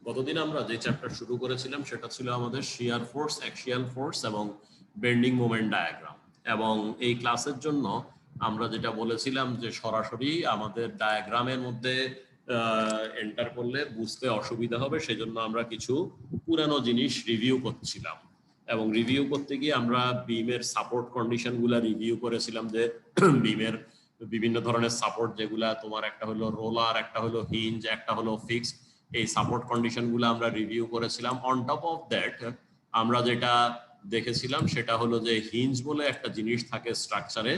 গতদিন আমরা যে চ্যাপ্টার শুরু করেছিলাম সেটা ছিল আমাদের শিয়ার ফোর্স, অ্যাক্সিয়াল ফোর্স এবং বেন্ডিং মোমেন্ট ডায়াগ্রাম। এবং এই ক্লাসের জন্য আমরা যেটা বলেছিলাম যে সরাসরি আমাদের ডায়াগ্রামের মধ্যে এন্টার করলে বুঝতে অসুবিধা হবে, সেজন্য আমরা কিছু পুরানো জিনিস রিভিউ করছিলাম। এবং রিভিউ করতে গিয়ে আমরা বিমের সাপোর্ট কন্ডিশনগুলো রিভিউ করেছিলাম, যে বিমের বিভিন্ন ধরনের সাপোর্ট, যেগুলা তোমার একটা হলো রোলার, একটা হলো হিঞ্জ, একটা হলো ফিক্সড। এই সাপোর্ট কন্ডিশনগুলো আমরা রিভিউ করেছিলাম। অন টপ অফ দ্যাট আমরা যেটা দেখেছিলাম সেটা হলো যে হিঞ্জ বলে একটা জিনিস থাকে স্ট্রাকচারে,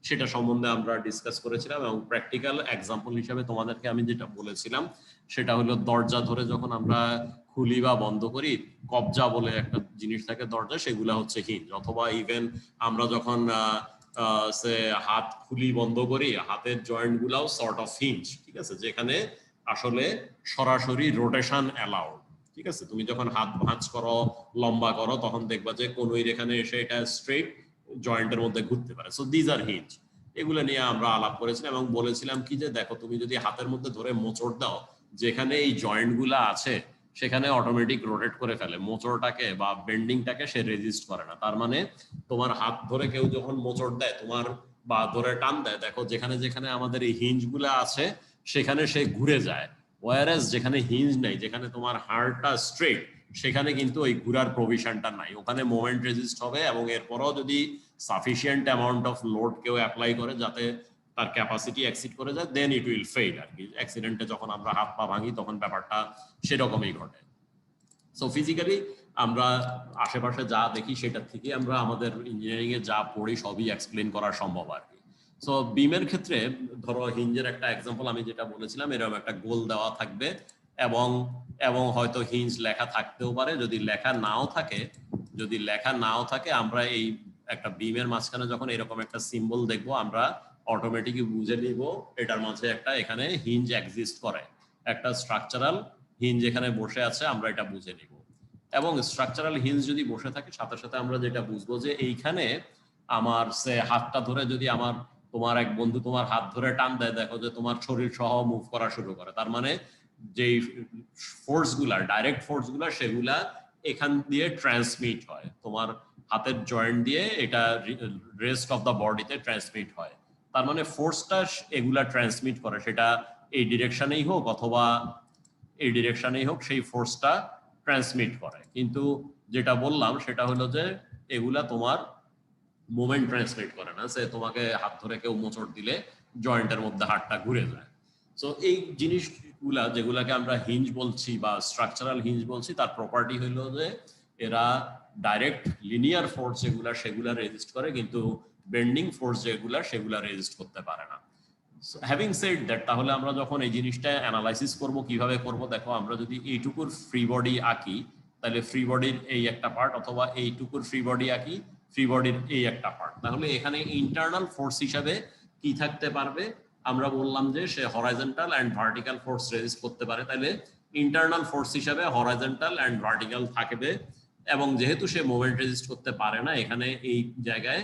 সেটা সম্বন্ধে আমরা ডিসকাস করেছিলাম। এবং প্র্যাকটিক্যাল এক্সাম্পল হিসেবে তোমাদেরকে আমি যেটা বলেছিলাম সেটা হলো দরজা ধরে যখন আমরা খুলি বা বন্ধ করি, কবজা বলে একটা জিনিস থাকে দরজা, সেগুলা হচ্ছে হিঞ্জ। অথবা ইভেন আমরা যখন হাত খুলি বন্ধ করি, হাতের জয়েন্ট গুলাও সর্ট অফ হিঞ্জ, ঠিক আছে, যেখানে আসলে সরাসরি রোটেশন অ্যালাউড। ঠিক আছে, তুমি যখন হাত ভাঁজ করো, লম্বা করো, তখন দেখবা যে কোনোই এখানে এসে এটা স্ট্রেট জয়েন্টের মধ্যে ঘুরতে পারে। So these are hinge. এগুলো নিয়ে আমরা আলাপ করেছিলাম এবং বলেছিলাম কি যে দেখো, তুমি যদি হাতের মধ্যে ধরে মোচড় দাও, যেখানে এই জয়েন্ট গুলা আছে সেখানে অটোমেটিক রোটেট করে ফেলে মোচড়টাকে বা বেন্ডিংটাকে, সে রেজিস্ট করে না। তার মানে তোমার হাত ধরে কেউ যখন মোচড় দেয় তোমার বা ধরে টান দেয়, দেখো যেখানে যেখানে আমাদের এই হিঞ্জ গুলা আছে সেখানে সে ঘুরে যায়। ওয়ারাস যেখানে হিঞ্জ নাই, যেখানে তোমার হাড়টা স্ট্রেট, সেখানে কিন্তু ওই ঘুরার প্রভিশনটা নাই, ওখানে মোমেন্ট রেজিস্ট হবে। এবং এরপরও যদি সাফিসিয়েন্ট অ্যামাউন্ট অফ লোড কেউ অ্যাপ্লাই করে যাতে তার ক্যাপাসিটি এক্সিড করে যায়, দেন ইট উইল ফেইল আর কি। অ্যাক্সিডেন্টে যখন আমরা হাত পা ভাঙি তখন ব্যাপারটা সেরকমই ঘটে। সো ফিজিক্যালি আমরা আশেপাশে যা দেখি সেটার থেকে আমরা আমাদের ইঞ্জিনিয়ারিং এ যা পড়ি সবই এক্সপ্লেন করা সম্ভব আর কি। সো বিমের ক্ষেত্রে ধরো হিঞ্জের একটা এক্সাম্পল আমি যেটা বলেছিলাম, এরকম একটা গোল দেওয়া থাকবে এবং এবং হয়তো হিঞ্জ লেখা থাকতেও পারে। যদি লেখা নাও থাকে আমরা এই একটা বিমের মাঝখানে যখন এরকম একটা সিম্বল দেখবো, আমরা অটোমেটিকলি বুঝে নিব এটার মাঝে একটা এখানে হিঞ্জ এক্সিস্ট করে, একটা স্ট্রাকচারাল হিঞ্জ এখানে বসে আছে, আমরা এটা বুঝে নিব। এবং স্ট্রাকচারাল হিঞ্জ যদি বসে থাকে, সাথে সাথে আমরা যেটা বুঝবো যে এইখানে আমার সে হাতটা ধরে যদি তোমার এক বন্ধু তোমার হাত ধরে টান দেয়, দেখো যে তোমার শরীর সহ মুভ করা শুরু করে। তার মানে যেই ফোর্স গুলা, ডাইরেক্ট ফোর্স গুলা, সেগুলা এখান দিয়ে ট্রান্সমিট হয় তোমার হাতের জয়েন্ট দিয়ে, এটা রেস্ট অফ দ্য বডিতে ট্রান্সমিট হয়। তার মানে ফোর্সটা এগুলা ট্রান্সমিট করে, সেটা এই ডিরেকশনেই হোক অথবা এই ডিরেকশনেই হোক, সেই ফোর্সটা ট্রান্সমিট করে। কিন্তু যেটা বললাম সেটা হলো যে এগুলা তোমার মোমেন্ট ট্রান্সমিট করে না। সে তোমাকে হাত ধরে কেউ মোচড় দিলে জয়েন্টের মধ্যে হাতটা ঘুরে যায়। সো এই জিনিসগুলা যেগুলাকে আমরা হিঞ্জ বলছি বা স্ট্রাকচারাল হিঞ্জ বলছি, তার প্রপার্টি হলো যে এরা ডাইরেক্ট লিনিয়ার ফোর্স যেগুলা সেগুলা রেজিস্ট করে, কিন্তু বেন্ডিং ফোর্স যেগুলা সেগুলা রেজিস্ট করতে পারে না। হ্যাভিং সেড দ্যাট, তাহলে আমরা যখন এই জিনিসটা অ্যানালাইসিস করব, কিভাবে করব? দেখো, আমরা যদি এইটুকুর ফ্রি বডি আঁকি, তাহলে ফ্রি বডির এই একটা পার্ট, অথবা এইটুকুর ফ্রি বডি আঁকি, ফ্রি বডির এই একটা পার্ট, তাহলে এখানে ইন্টারনাল ফোর্স হিসাবে কি থাকতে পারবে? আমরা বললাম যে সে horizontal and vertical force resist করতে পারে, তাহলে ইন্টারনাল ফোর্স হিসাবে হরাইজন্টাল অ্যান্ড ভার্টিক্যাল থাকবে। এবং যেহেতু সে মোমেন্ট রেজিস্ট করতে পারে না, এখানে এই জায়গায়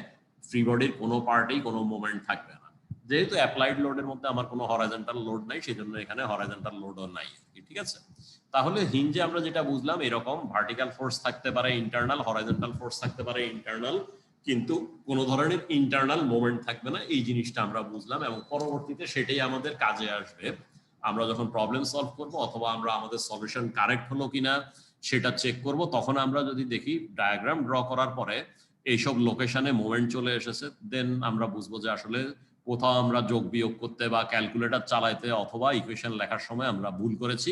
ফ্রি বডির কোনো পার্টেই কোনো মোমেন্ট থাকবে না। যেহেতু অ্যাপ্লাইড লোডের মধ্যে আমার কোনো হরাইজন্টাল লোড নাই, সেজন্য এখানে হরাইজন্টাল লোডও নাই, ঠিক আছে। তাহলে হিঞ্জে আমরা যেটা বুঝলাম, এরকম ভার্টিক্যাল ফোর্স থাকতে পারে ইন্টারনাল, হরাইজন্টাল ফোর্স থাকতে পারে ইন্টারনাল, কিন্তু কোনো ধরনের ইন্টারনাল মোমেন্ট থাকবে না, এই জিনিসটা আমরা বুঝলাম। এবং পরবর্তীতে সেটাই আমাদের কাজে আসবে আমরা যখন প্রবলেম সলভ করব, অথবা আমরা আমাদের সলিউশন কারেক্ট হলো কিনা সেটা চেক করব। তখন আমরা যদি দেখি ডায়াগ্রাম ড্র করার পরে এইসব লোকেশনে মোমেন্ট চলে এসেছে, দেন আমরা বুঝবো যে আসলে কোথাও আমরা যোগ বিয়োগ করতে বা ক্যালকুলেটর চালাইতে অথবা ইকুয়েশন লেখার সময় আমরা ভুল করেছি,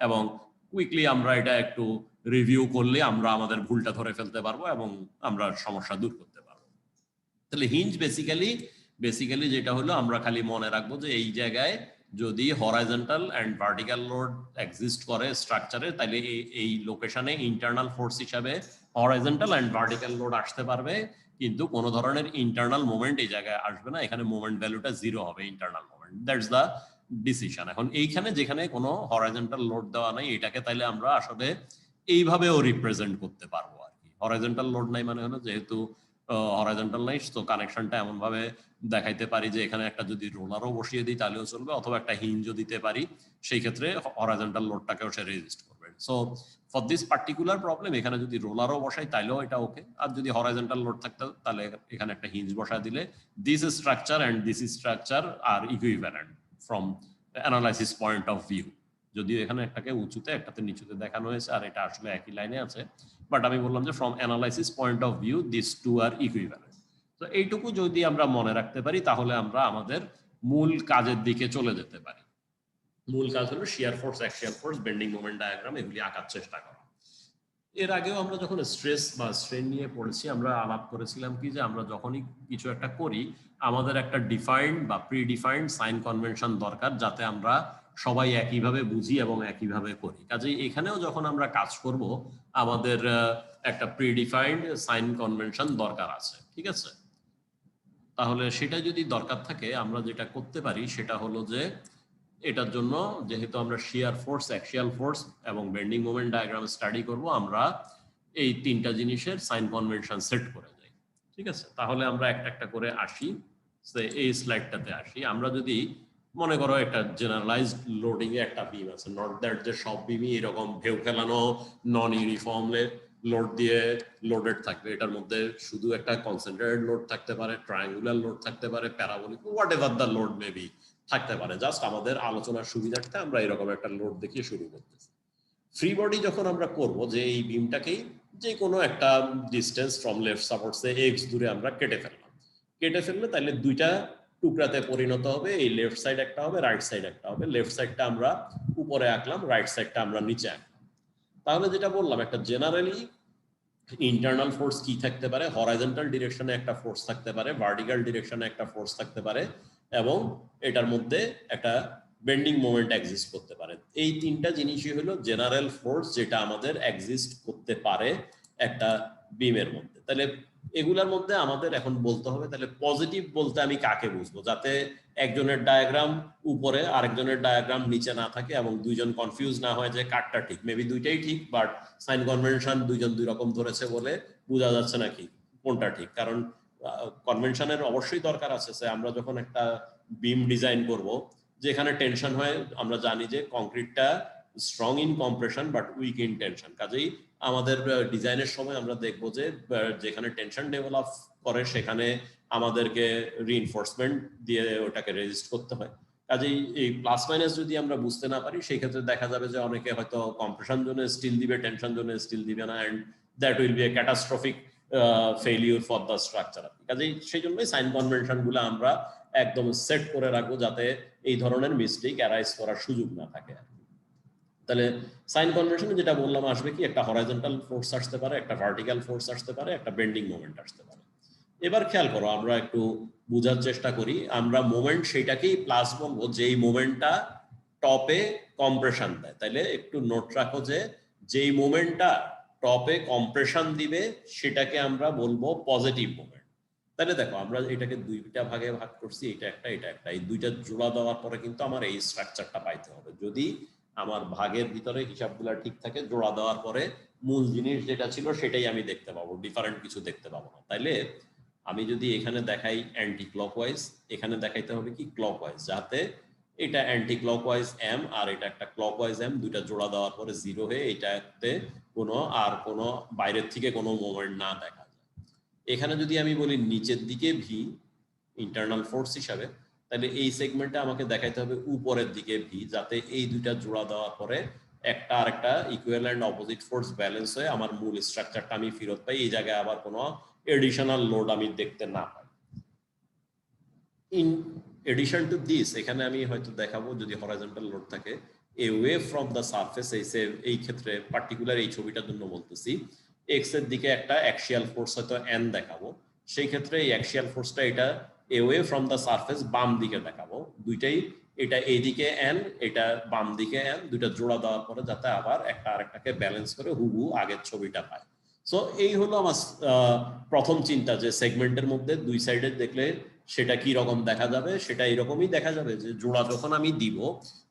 এবং কুইকলি আমরা এটা একটু রিভিউ করলে আমরা আমাদের ভুলটা ধরে ফেলতে পারবো এবং আমরা সমস্যা দূর করতে পারবো। তাহলে হিঞ্জ বেসিক্যালি যেটা হলো, আমরা খালি মনে রাখবো যে এই জায়গায় যদি horizontal and vertical load exist করে স্ট্রাকচারে, তাহলে এই লোকেশনে ইন্টারনাল ফোর্স হিসাবে হরাইজন্টাল অ্যান্ড ভার্টিক্যাল লোড আসতে পারবে, কিন্তু কোনো ধরনের ইন্টারনাল মোমেন্ট এই জায়গায় আসবে না। এখানে মোমেন্ট ভ্যালুটা জিরো হবে, internal moment. That's the decision. এখন এইখানে যেখানে কোনো হরাইজন্টাল লোড দেওয়া নাই, এটাকে তাইলে আমরা আসলে এইভাবেও রিপ্রেজেন্ট করতে পারবো আর কি। হরাইজন্টাল লোড নাই মানে হলো, যেহেতু হরাইজন্টাল নাই, তো কানেকশনটা এমন ভাবে দেখাইতে পারি যে এখানে একটা যদি রোলারও বসিয়ে দিই তাহলেও চলবে, অথবা একটা হিঞ্জও দিতে পারি, সেই ক্ষেত্রে হরাইজন্টাল লোডটাকেও সে রেজিস্ট করবে। So for this particular problem এখানে যদি রোলারও বসাই তাহলেও এটা ওকে, আর যদি হরাইজন্টাল লোড থাকতো তাহলে এখানে একটা হিঞ্জ বসায় দিলে this structure and this structure are equivalent from analysis point of view. যদিও এখানে একটাকে উঁচুতে একটাতে নিচুতে দেখানো হয়েছে আর এটা আসলে একই লাইনে আছে, বাট আমি বললাম যে from analysis point of view this two are equivalent. তো এইটুকু যদি আমরা মনে রাখতে পারি তাহলে আমরা আমাদের মূল কাজের দিকে চলে যেতে পারি। মূল কাজ হলো shear force, axial force, bending moment diagram এগুলি আঁকার চেষ্টা করা। এর আগেও আমরা যখন স্ট্রেস বা স্ট্রেন নিয়ে পড়েছি আমরা আলাপ করেছিলাম কি যে আমরা যখনই কিছু একটা করি আমাদের একটা ডিফাইন্ড বা প্রিডিফাইন্ড সাইন কনভেনশন দরকার, যাতে আমরা সবাই একইভাবে বুঝি এবং একইভাবে করি। কাজেই এখানেও যখন আমরা কাজ করব আমাদের একটা প্রিডিফাইন্ড সাইন কনভেনশন দরকার আছে, ঠিক আছে? তাহলে সেটা যদি দরকার থাকে আমরা যেটা করতে পারি সেটা হলো যে এটার জন্য যেহেতু আমরা শিয়ার ফোর্স, অ্যাক্সিয়াল ফোর্স এবং বেন্ডিং মোমেন্ট ডায়াগ্রাম স্টাডি করব, আমরা এই তিনটা জিনিসের সাইন কনভেনশন সেট করে যাই, ঠিক আছে? তাহলে আমরা একটা একটা করে আসি, এই স্লাইডটাতে আসি। আমরা যদি মনে করো একটা জেনারেলাইজড লোডিং এ একটা বিম আছে, নট দ্যাট যে সব বিমই এরকম ভেউ ফেলানো নন ইউনিফর্ম লোড দিয়ে লোডেড থাকবে, এটার মধ্যে শুধু একটা কনসেন্ট্রেটেড লোড থাকতে পারে, ট্রায়াঙ্গুলার লোড থাকতে পারে, parabolic, what ever the load may be থাকতে পারে। জাস্ট আমাদের আলোচনার সুবিধার্থে আমরা এরকম একটা লোড দেখিয়ে শুরু করতেছি। ফ্রি বডি যখন আমরা করব যে এই বিমটাকেই যে কোনো একটা ডিস্টেন্স ফ্রম লেফট সাপোর্টসে এক্স দূরে আমরা কেটে ফেললে তাহলে দুইটা টুকরাতে পরিণত হবে, এই লেফট সাইড একটা হবে, রাইট সাইড একটা হবে। লেফট সাইডটা আমরা উপরে আঁকলাম, রাইট সাইডটা আমরা নিচে আঁকলাম। তাহলে যেটা বললাম একটা জেনারেলি ইন্টারনাল ফোর্স কি থাকতে পারে, হরাইজন্টাল ডিরেকশনে একটা ফোর্স থাকতে পারে, ভার্টিক্যাল ডিরেকশনে একটা ফোর্স থাকতে পারে, এবং এটার মধ্যে একটা বেন্ডিং মোমেন্ট এক্সিস্ট করতে পারে। এই তিনটা জিনিসই হলো জেনারেল ফোর্স যেটা আমাদের এক্সিস্ট করতে পারে একটা বিমের মধ্যে। তাহলে এগুলার মধ্যে আমাদের এখন বলতে হবে তাহলে পজিটিভ বলতে আমি কাকে বুঝবো, যাতে একজনের ডায়াগ্রাম উপরে আরেকজনের ডায়াগ্রাম নিচে না থাকে এবং দুইজন কনফিউজ না হয় যে কারটা ঠিক। মেবি দুইটাই ঠিক, বাট সাইন কনভেনশন দুইজন দুই রকম ধরেছে বলে বোঝা যাচ্ছে না কি কোনটা ঠিক। কারণ কনভেনশনের অবশ্যই দরকার আছে যে আমরা যখন একটা বিম ডিজাইন করব যেখানে টেনশন হয়, আমরা জানি যে কংক্রিটটা strong in compression but weak in tension. কাজেই আমাদের ডিজাইনের সময় আমরা দেখবো যে যেখানে টেনশন ডেভেলপ করে সেখানে আমাদেরকে রিইনফোর্সমেন্ট দিয়ে ওটাকে রেজিস্ট করতে হয়। কাজেই এই প্লাস মাইনাস যদি আমরা বুঝতে না পারি সেই ক্ষেত্রে দেখা যাবে যে অনেকে হয়তো কম্প্রেশন জোনে স্টিল দিবে, টেনশন জোনে স্টিল দিবে না, and that will be a catastrophic failure for the structure. কাজেই সেই জন্যই সাইন কনভেনশন গুলো আমরা একদম সেট করে রাখবো যাতে এই ধরনের মিস্টেক অ্যারাইজ করার সুযোগ না থাকে। তাহলে সাইন কনভেনশনে যেটা বললাম আসবে কি, একটা হরাইজন্টাল ফোর্স আসতে পারে, একটা ভার্টিক্যাল ফোর্স আসতে পারে, একটা বেন্ডিং মোমেন্ট আসতে পারে। এবার খেয়াল করো, আমরা একটু বোঝার চেষ্টা করি। আমরা মোমেন্ট সেটাকেই প্লাস বলবো যেই মোমেন্টটা টপে কম্প্রেশন দেয়। তাইলে একটু নোট রাখো যে যেই মোমেন্টটা টপে কম্প্রেশন দিবে সেটাকে আমরা বলবো পজিটিভ মোমেন্ট। তাহলে দেখো আমরা এটাকে দুইটা ভাগে ভাগ করছি, এটা একটা এটা একটা, এই দুইটা জোড়া দেওয়ার পরে কিন্তু আমার এই স্ট্রাকচারটা পাইতে হবে। যদি আমার ভাগের ভিতরে হিসাবগুলো ঠিক থাকে, জোড়া দেওয়ার পরে মূল জিনিস যেটা ছিল সেটাই আমি দেখতে পাবো, ডিফারেন্ট কিছু দেখতে পাবো না। তাইলে আমি যদি এখানে দেখাই অ্যান্টি ক্লকওয়াইজ, এখানে দেখাইতে হবে কি ক্লকওয়াইজ, যাতে এটা অ্যান্টি ক্লকওয়াইজ এম আর এটা একটা ক্লকওয়াইজ এম, দুইটা জোড়া দেওয়ার পরে জিরো হয়ে এটাতে কোনো বাইরের থেকে কোনো মোমেন্ট না দেখা যায়। এখানে যদি আমি বলি নিচের দিকে ভি ইন্টারনাল ফোর্স হিসাবে, তাহলে এই সেগমেন্টে আমাকে দেখাইতে হবে উপরের দিকে ভি, যাতে এই দুইটা জোড়া দেওয়ার পরে একটা আরেকটা equal and opposite force balance হয়ে আমার মূল স্ট্রাকচারটা আমি ফেরত পাই, এই জায়গায় আবার কোনো এডিশনাল লোড আমি দেখতে না পাই। ইন এডিশন টু দিস, এখানে আমি হয়তো দেখাবো যদি হরাইজন্টাল লোড থাকে away from the surface, এই ক্ষেত্রে পার্টিকুলার এই ছবিটার জন্য বলতেছি, এক্স এর দিকে একটা অ্যাক্সিয়াল ফোর্স হয়তো এন দেখাবো, সেই ক্ষেত্রে এই অ্যাক্সিয়াল ফোর্সটা এটা away from the surface বাম দিকে দেখাবো। দুইটাই, এটা এইদিকে এন, এটা বাম দিকে এন, দুইটা জোড়া দেওয়ার পরে যাতে আবার একটা আরেকটাকে ব্যালেন্স করে হুবহু আগের ছবিটা পায়। সো এই হলো আমার প্রথম চিন্তা, যে সেগমেন্টের মধ্যে দুই সাইডে দেখলে সেটা কি রকম দেখা যাবে, সেটা এরকমই দেখা যাবে যে জোড়া যখন আমি দিব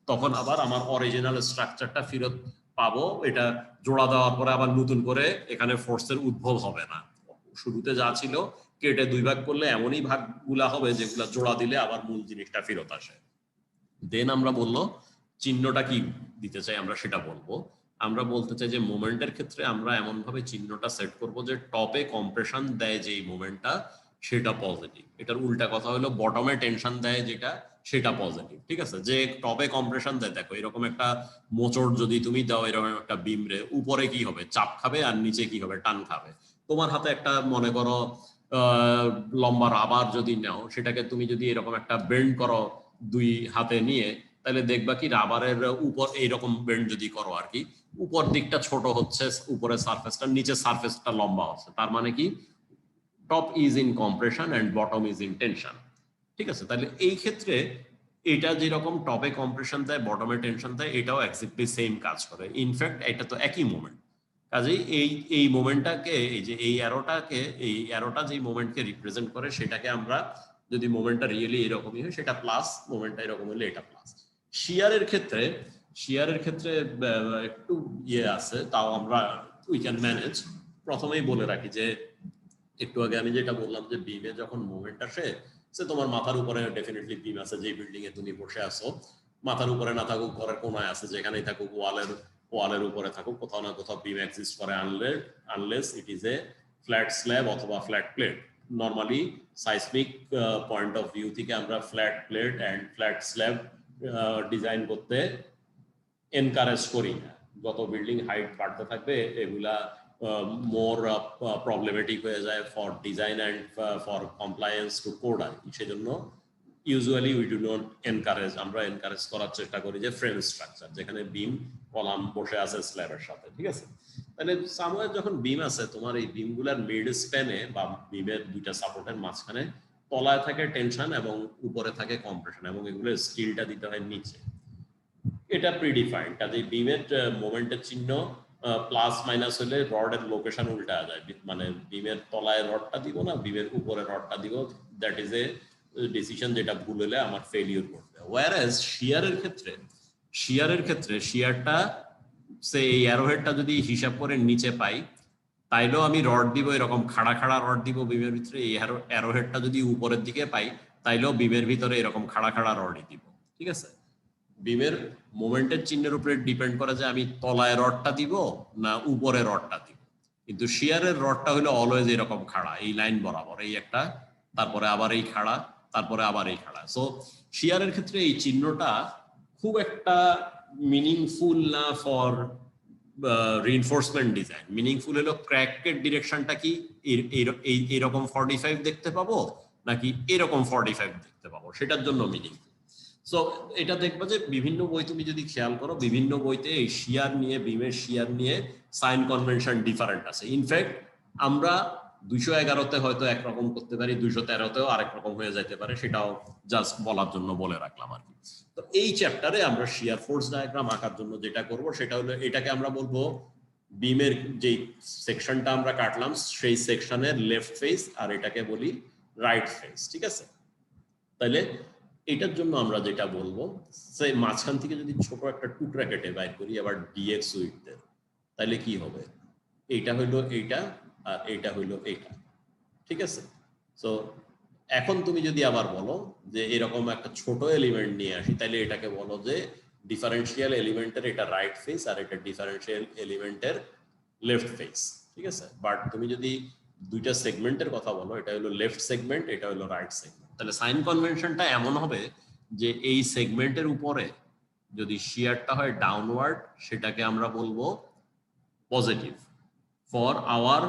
তখন আবার আমার অরিজিনাল স্ট্রাকচারটা ফেরত পাবো। এটা জোড়া দেওয়ার পরে আবার নতুন করে এখানে ফোর্সের উদ্ভব হবে না, শুরুতে যা ছিল কেটে 2 ভাগ করলে এমনই ভাগগুলা হবে যেগুলা জোড়া দিলে আবার মূল জিনিসটা ফেরত আসে। দেন আমরা বললো চিহ্নটা কি দিতে চাই আমরা সেটা বলবো। আমরা বলতে চাই যে মোমেন্টের ক্ষেত্রে আমরা এমন ভাবে চিহ্নটা সেট করব যে টপে কম্প্রেশন দেয় যেই মোমেন্টটা সেটা পজিটিভ। এটার উল্টা কথা হলো বটমে টেনশন দেয় যেটা সেটা পজিটিভ। ঠিক আছে, যে টপে কম্প্রেশন দেয়, দেখো এরকম একটা মোচড় যদি তুমি দাও এরকম একটা বিমরে, উপরে কি হবে চাপ খাবে আর নিচে কি হবে টান খাবে। তোমার হাতে একটা মনে করো লম্বা রাবার যদি নাও, সেটাকে তুমি যদি এরকম একটা বেন্ড করো 2 হাতে নিয়ে, তাহলে দেখবা কি রাবারের উপর এইরকম বেন্ড যদি করো আর কি, উপর দিকটা ছোট হচ্ছে, উপরের সারফেসটা, নিচে সারফেসটা লম্বা হচ্ছে। তার মানে কি top is in compression and bottom is in tension. ঠিক আছে, তাহলে এই ক্ষেত্রে এটা যেরকম টপে কম্প্রেশন দেয় বটমে টেনশন দেয়, এটাও এক্স্যাক্টলি সেম কাজ করে। ইনফ্যাক্ট এটা তো একই মোমেন্ট। কাজেই এই মোমেন্টটাকে, এই যে এই অ্যারোটা যে মোমেন্টকে রিপ্রেজেন্ট করে, সেটাকে আমরা যদি মোমেন্টটা রিয়েলি এরকমই হয় সেটা প্লাস, মোমেন্টটা এরকম হলে এটা প্লাস। শিয়ারের ক্ষেত্রে একটু আছে, তাও আমরা উই ক্যান ম্যানেজ। প্রথমেই বলে রাখি যে একটু আগে আমি যেটা বললাম যে বিমে যখন মুভমেন্ট আসে, সে তোমার মাথার উপরে ডেফিনেটলি বিম আছে, যে বিল্ডিং এ তুমি বসে আছো, মাথার উপরে না থাকুক ঘরের কোনায় আছে, যেখানেই থাকুক ওয়ালের উপরে থাকুক, কোথাও না কোথাও বিম এক্সিস্ট করে, unless it is a flat slab অথবা flat plate. Normally seismic point of view থেকে আমরা flat plate and flat slab design করতে এনকারেজ করি না। যত বিল্ডিং হাইট বাড়তে থাকবে এগুলা মোর প্রবলেমেটিক হয়ে যায় for design and for compliance to code. আর সেজন্য usually we do not encourage, আমরা এনকারেজ করার চেষ্টা করি যে ফ্রেম স্ট্রাকচার, যেখানে বিম কলাম বসে আছে স্ল্যাবের সাথে। ঠিক আছে, তাহলে সামওয়্যার যখন বিম আছে, তোমার এই বিমগুলার মিড স্প্যানে বা বিমের দুইটা সাপোর্টের মাঝখানে তলায় থাকে টেনশন এবং উপরে থাকে কম্প্রেশন, এবং এগুলোর স্কিলটা দিতে হয় নিচে। এটা প্রিডিফাইন্ড। কাজে বিমের মোমেন্টের চিহ্ন প্লাস মাইনাস হলে রডের লোকেশন উল্টা যায়, মানে বিমের তলায় রডটা দিব না বিমের উপরে রডটা দিব, দ্যাট ইজ এ ডিসিশন যেটা ভুল হলে আমার ফেলিওর করবে। ওয়্যারএজ শিয়ারের ক্ষেত্রে শিয়ারটা সে এই অ্যারোহেডটা যদি হিসাব করে নিচে পাই, তাইলেও আমি রড দিব এরকম খাড়া খাড়া রড দিব বিমের ভিতরে। এই অ্যারোহেডটা যদি উপরের দিকে পাই, তাইলেও বিমের ভিতরে এরকম খাড়া খাড়া রডই দিব। ঠিক আছে, বিমের মোমেন্টের চিহ্নের উপরে ডিপেন্ড করে যে আমি তলায় রডটা দিব না উপরে রডটা দিব। কিন্তু শিয়ারের রডটা হলো অলওয়েজ এরকম খাড়া, এই লাইন বরাবর, এই একটা, তারপরে আবার এই খাড়া, তারপরে আবার এই খাড়া। সো শিয়ারের ক্ষেত্রে এই চিহ্নটা খুব একটা মিনিংফুল না ফর রিইনফোর্সমেন্ট ডিজাইন। মিনিংফুল হলো ক্র্যাকের ডিরেকশনটা কি এইরকম 45 দেখতে পাবো নাকি এরকম 45 দেখতে পাবো, সেটার জন্য মিনিংফুল। সো এটা দেখবো যে বিভিন্ন বই তুমি যদি খেয়াল করো, বিভিন্ন বইতে এই শিয়ার নিয়ে, বিমের শিয়ার নিয়ে সাইন কনভেনশন ডিফারেন্ট আছে। ইনফ্যাক্ট আমরা 211-তে হয়তো একরকম করতে পারি, 213-তেও আরেক রকম হয়ে যেতে পারে, সেটাও জাস্ট বলার জন্য বলে রাখলাম আর কি। তো এই চ্যাপ্টারে আমরা শিয়ার ফোর্স ডায়াগ্রাম আঁকার জন্য যেটা করব সেটা হলো, এটাকে আমরা বলবো বিমের যেই সেকশনটা আমরা কাটলাম সেই সেকশনের লেফট ফেস, আর এটাকে বলি রাইট ফেস। ঠিক আছে, তাহলে এটার জন্য আমরা যেটা বলবো, সেই মাঝখান থেকে যদি ছোট একটা টুকরা কেটে বাইর করি আবার ডিএক্স উইথের, তাহলে কি হবে, এইটা হইলো এইটা আর এইটা হইলো এইটা। ঠিক আছে, সো এখন তুমি যদি আবার বলো যে এরকম একটা ছোট এলিমেন্ট নিয়ে আসি, তাহলে এটাকে বলো যে ডিফারেন্সিয়াল এলিমেন্টের এটা রাইট ফেস আর এটা ডিফারেন্সিয়াল এলিমেন্টের লেফট ফেস। ঠিক আছে, বাট তুমি যদি দুইটা সেগমেন্টের কথা বলো, এটা হলো লেফট সেগমেন্ট, এটা হলো রাইট সেগমেন্ট, তাহলে সাইন কনভেনশনটা এমন হবে যে এই সেগমেন্টের উপরে যদি শিয়ারটা হয় ডাউনওয়ার্ড, সেটাকে আমরা বলবো positive for our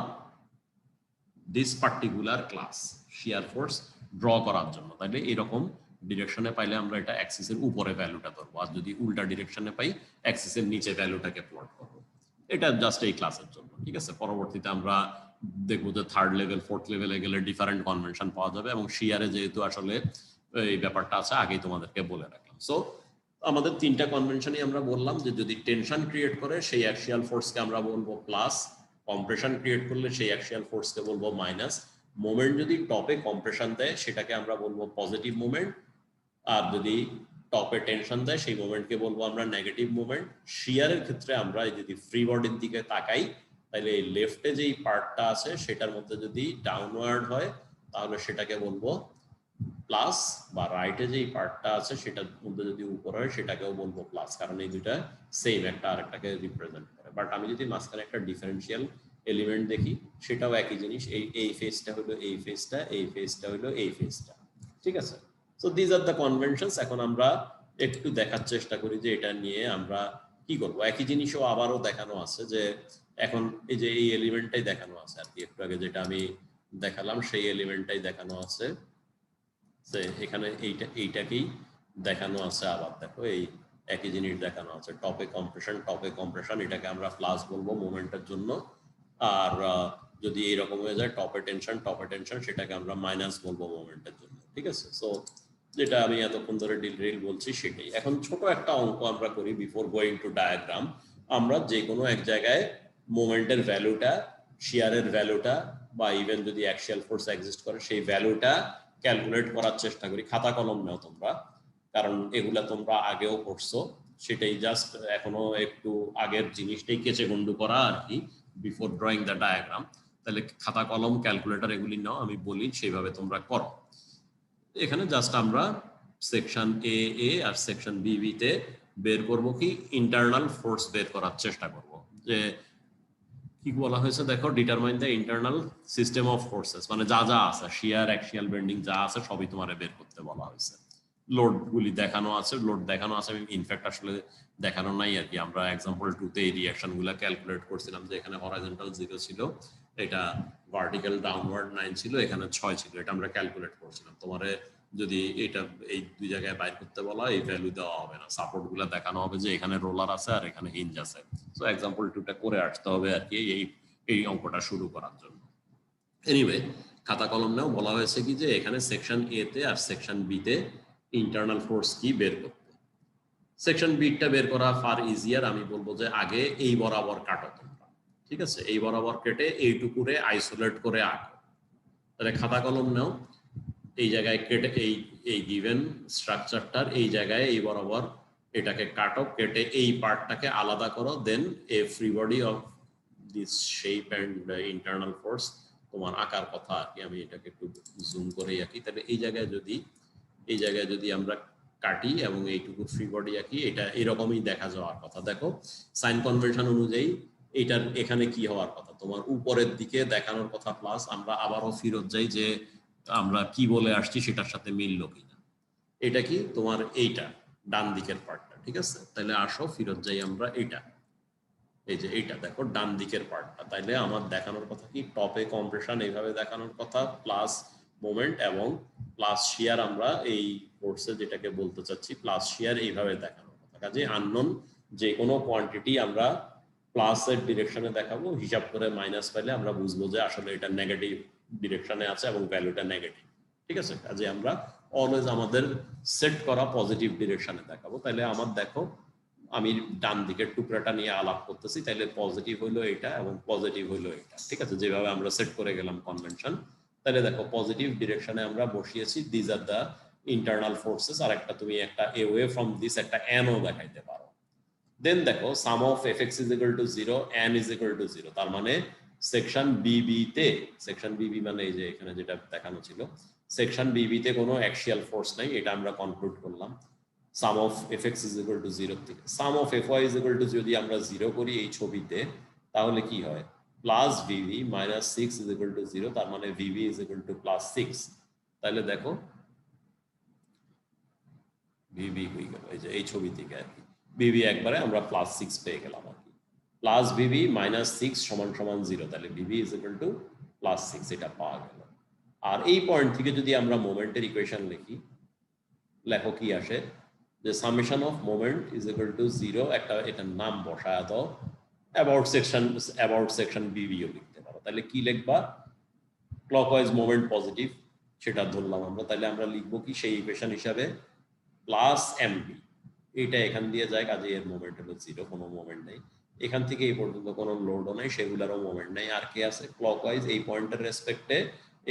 this particular class shear force draw করার জন্য। তাহলে এরকম ডিরেকশনে পাইলে আমরা এটা অ্যাক্সিসের উপরে ভ্যালুটা ধরবো, আর যদি উল্টা ডিরেকশনে পাই অ্যাক্সিসের নিচে ভ্যালুটাকে প্লট করবো। এটা জাস্ট এই ক্লাসের জন্য। ঠিক আছে, পরবর্তীতে আমরা দেখবো যে থার্ড লেভেল ফোর্থ লেভেলে গেলে ডিফারেন্ট কনভেনশন পাওয়া যাবে, এবং শিয়ারে যেহেতু আসলে এই ব্যাপারটা আছে আগেই তোমাদেরকে বলে রাখলাম। সো আমাদের তিনটা কনভেনশনই আমরা বললাম যে যদি টেনশন ক্রিয়েট করে সেই অ্যাক্সিয়াল ফোর্সকে আমরা বলবো প্লাস, কম্প্রেশন ক্রিয়েট করলে সেই অ্যাক্সিয়াল ফোর্সকে বলবো মাইনাস, মোমেন্ট যদি টপে কম্প্রেশন দেয় সেটাকে আমরা বলবো পজিটিভ মোমেন্ট, আর যদি টপে টেনশন দেয় সেই মোমেন্টকে বলবো আমরা নেগেটিভ মোমেন্ট। শিয়ারের ক্ষেত্রে আমরা যদি ফ্রি বডির দিকে তাকাই, তাহলে এই লেফটে যেই পার্টটা আছে সেটার মধ্যে যদি ডাউনওয়ার্ড হয় তাহলে সেটাকে বলবো প্লাস, বা রাইটে যেই পার্টটা আছে সেটার মধ্যে যদি উপর হয় সেটাকেও বলবো প্লাস, কারণ এই দুইটা সেম, একটা আরেকটাকে রিপ্রেজেন্ট করে। বাট আমি যদি মাঝখানে একটা ডিফারেন্সিয়াল এলিমেন্ট দেখি সেটাও একই জিনিস, এই ফেসটা হলো এই ফেসটা, এই ফেসটা হলো এই ফেসটা, ঠিক আছে। So these are the conventions. এখন আমরা একটু দেখার চেষ্টা করি যে এটা নিয়ে আমরা কি করব। একই জিনিসও আবারও দেখানো আছে, যে এখন এই যে এই এলিমেন্টটাই দেখানো আছে আর কি, একটু আগে যেটা আমি দেখালাম সেই এলিমেন্টটাই দেখানো আছে, এখানে এইটাকেই দেখানো আছে। আবার দেখো এই একই জিনিস দেখানো আছে, টপে কম্প্রেশন, এটাকে আমরা প্লাস বলবো মোমেন্টের জন্য। আর যদি এইরকম হয়ে যায় টপে টেনশন, সেটাকে আমরা মাইনাস বলবো মোমেন্টের জন্য, ঠিক আছে। সো যেটা আমি এতক্ষণ ধরে ডিটেইল বলছি সেটাই। এখন ছোট একটা অঙ্ক আমরা করি বিফোর গোয়িং টু ডায়াগ্রাম। আমরা যে কোনো এক জায়গায় মোমেন্টের ভ্যালুটা, শিয়ারের ভ্যালুটা, বা ইভেন যদি অ্যাক্সিয়াল ফোর্স এক্সিস্ট করে সেই ভ্যালুটা ক্যালকুলেট করার চেষ্টা করি। খাতা কলম নাও তোমরা, কারণ এগুলা তোমরা আগেও পড়ছো, সেটাই জাস্ট এখনো একটু আগের জিনিসটাই কেচে গন্ডু করা আর কি, বিফোর ড্রয়িং দ্য ডায়াগ্রাম। তাহলে খাতা কলম ক্যালকুলেটর এগুলি নাও, আমি বলি সেইভাবে তোমরা করো। এখানে জাস্ট আমরা সেকশন এ আর সেকশন বি তে বের করব কি ইন্টারনাল ফোর্স বের করার চেষ্টা করব। যে কি বলা হয়েছে দেখো, determine the internal system of forces, মানে যা যা আছে শিয়ার, অ্যাক্সিয়াল বেন্ডিং যা আছে সবই তোমারে বের করতে বলা হয়েছে। লোড গুলি দেখানো আছে, আমি ইনফ্যাক্ট আসলে দেখানো নাই আর কি, আমরা एग्जांपल 2 তে এই রিঅ্যাকশন গুলা ক্যালকুলেট করছিলাম, যে এখানে হরাইজন্টাল 0 ছিল, এটা ভার্টিক্যাল ডাউনওয়ার্ড 9 ছিল, এখানে 6 ছিল, এটা আমরা ক্যালকুলেট করছিলাম। তোমারে যদি এটা এই দুই জায়গায় বাইর করতে বলা, এই ভ্যালু দেওয়া হবে না, সাপোর্ট গুলা দেখানো হবে যে এখানে রোলার আছে আর এখানে হিঞ্জ আছে। সো एग्जांपल 2 টা করে আসতে হবে আর কি এই অঙ্কটা শুরু করার জন্য। এনিওয়ে, খাতা কলম নাও, বলা হয়েছে কি যে এখানে সেকশন এ তে আর সেকশন বি তে ইন্টারনাল ফোর্স কি বের করতে। সেকশন বি টা বের করা ফার ইজিয়ার, আমি বলবো যে আগে এই বরাবর কাটো তোমরা, ঠিক আছে, এই বরাবর কেটে এইটুকুরে আইসোলেট করে আঁকো। তাহলে খাতা কলম নাও, এই জায়গায় কেটে এই গিভেন স্ট্রাকচারটার এই জায়গায় এই বরাবর এটাকে কাটো, কেটে এই পার্টটাকে আলাদা করো, then a free body of this shape and internal force তোমার আকার কথা আর কি, আমি এটাকে একটু জুম করে আঁকি। তাহলে এই জায়গায় যদি আমরা কাটি এবং এইটুকু ফ্রি বডি আঁকি, এটা এরকমই দেখা যাওয়ার কথা। দেখো সাইন কনভেনশন অনুযায়ী এটার এখানে কি হওয়ার কথা, তোমার উপরের দিকে দেখানোর কথা, প্লাস আমরা আবারও ফিরত যাই যে আমরা কি বলে আসছি সেটার সাথে মিললো কিনা। এটা কি তোমার এইটা ডান দিকের পার্টটা, ঠিক আছে। তাহলে আসো ফিরত যাই আমরা, এইটা এই যে এইটা দেখো ডান দিকের পার্টটা। তাইলে আমার দেখানোর কথা কি, টপে কম্প্রেশন এইভাবে দেখানোর কথা, প্লাস মোমেন্ট এবং প্লাস শিয়ার, আমরা এই কোর্সে যেটাকে বলতে চাচ্ছি প্লাস শিয়ার এইভাবে দেখানোর কথা। কাজে আননোন যে কোনো কোয়ান্টিটি আমরা প্লাসের ডিরেকশনে দেখাবো, হিসাব করে মাইনাস পাইলে আমরা বুঝবো যে আসলে এটা নেগেটিভ ডিরেকশনে আছে এবং ভ্যালুটা নেগেটিভ, ঠিক আছে। কাজে আমরা অলওয়েজ আমাদের সেট করা পজিটিভ ডিরেকশনে দেখাবো। তাহলে আমার দেখো আমি ডান দিকের টুকরাটা নিয়ে আলাপ করতেছি, তাহলে পজিটিভ হইলো এটা এবং পজিটিভ হইলো এটা, ঠিক আছে, যেভাবে আমরা সেট করে গেলাম কনভেনশন। তাহলে দেখো পজিটিভ ডিরেকশনে আমরা বসিয়েছি this are the internal forces, আর একটা তুমি একটা away from this একটা n ও দেখাইতে পারো। দেন দেখো সাম of fx is equal to 0 n is equal to 0, তার মানে সেকশন বিবি তে, সেকশন বিবি মানে এই যে এখানে যেটা দেখানো ছিল, সেকশন বিবি তে কোনো অ্যাক্সিয়াল ফোর্স নাই, এটা আমরা কনক্লুড করলাম। Sum of fx is equal to 0 থেকে sum of fy is equal to যদি আমরা 0 করি এই ছবিতে, তাহলে কি হয়, plus VV minus 6 is equal to 0, তার মানে VV is equal to plus 6। তাহলে দেখো ভিভি হয়ে গেল এই যে এই ছবি থেকে আর কি, ভিভি একবারে আমরা প্লাস 6 পেয়ে গেলাম আর কি, প্লাস ভিভি মাইনাস 6 সমান সমান 0, তাহলে VV is equal to plus 6 এটা পাওয়া গেল। আর এই পয়েন্ট থেকে যদি আমরা মোমেন্টের ইকুয়েশন লিখি, লেখো কি আসে, যে summation of moment is equal to 0, একটা এটার নাম বসায় দাও, অ্যাবাউট সেকশন বিবিও লিখতে পারো। তাহলে কি লিখবা, ক্লকওয়াইজ মোমেন্ট পজিটিভ সেটা ধরলাম আমরা, তাহলে আমরা লিখবো কি সেই ইকুয়েশন হিসাবে প্লাস এমবি, এটা এখান দিয়ে যায়, কাজে এর মোমেন্ট হলো 0, কোনো মোমেন্ট নেই। এখান থেকে এই পর্যন্ত কোনো লোডও নেই, সেগুলোরও মোমেন্ট নেই। আর কি আছে, ক্লকওয়াইজ এই পয়েন্টের রেসপেক্টে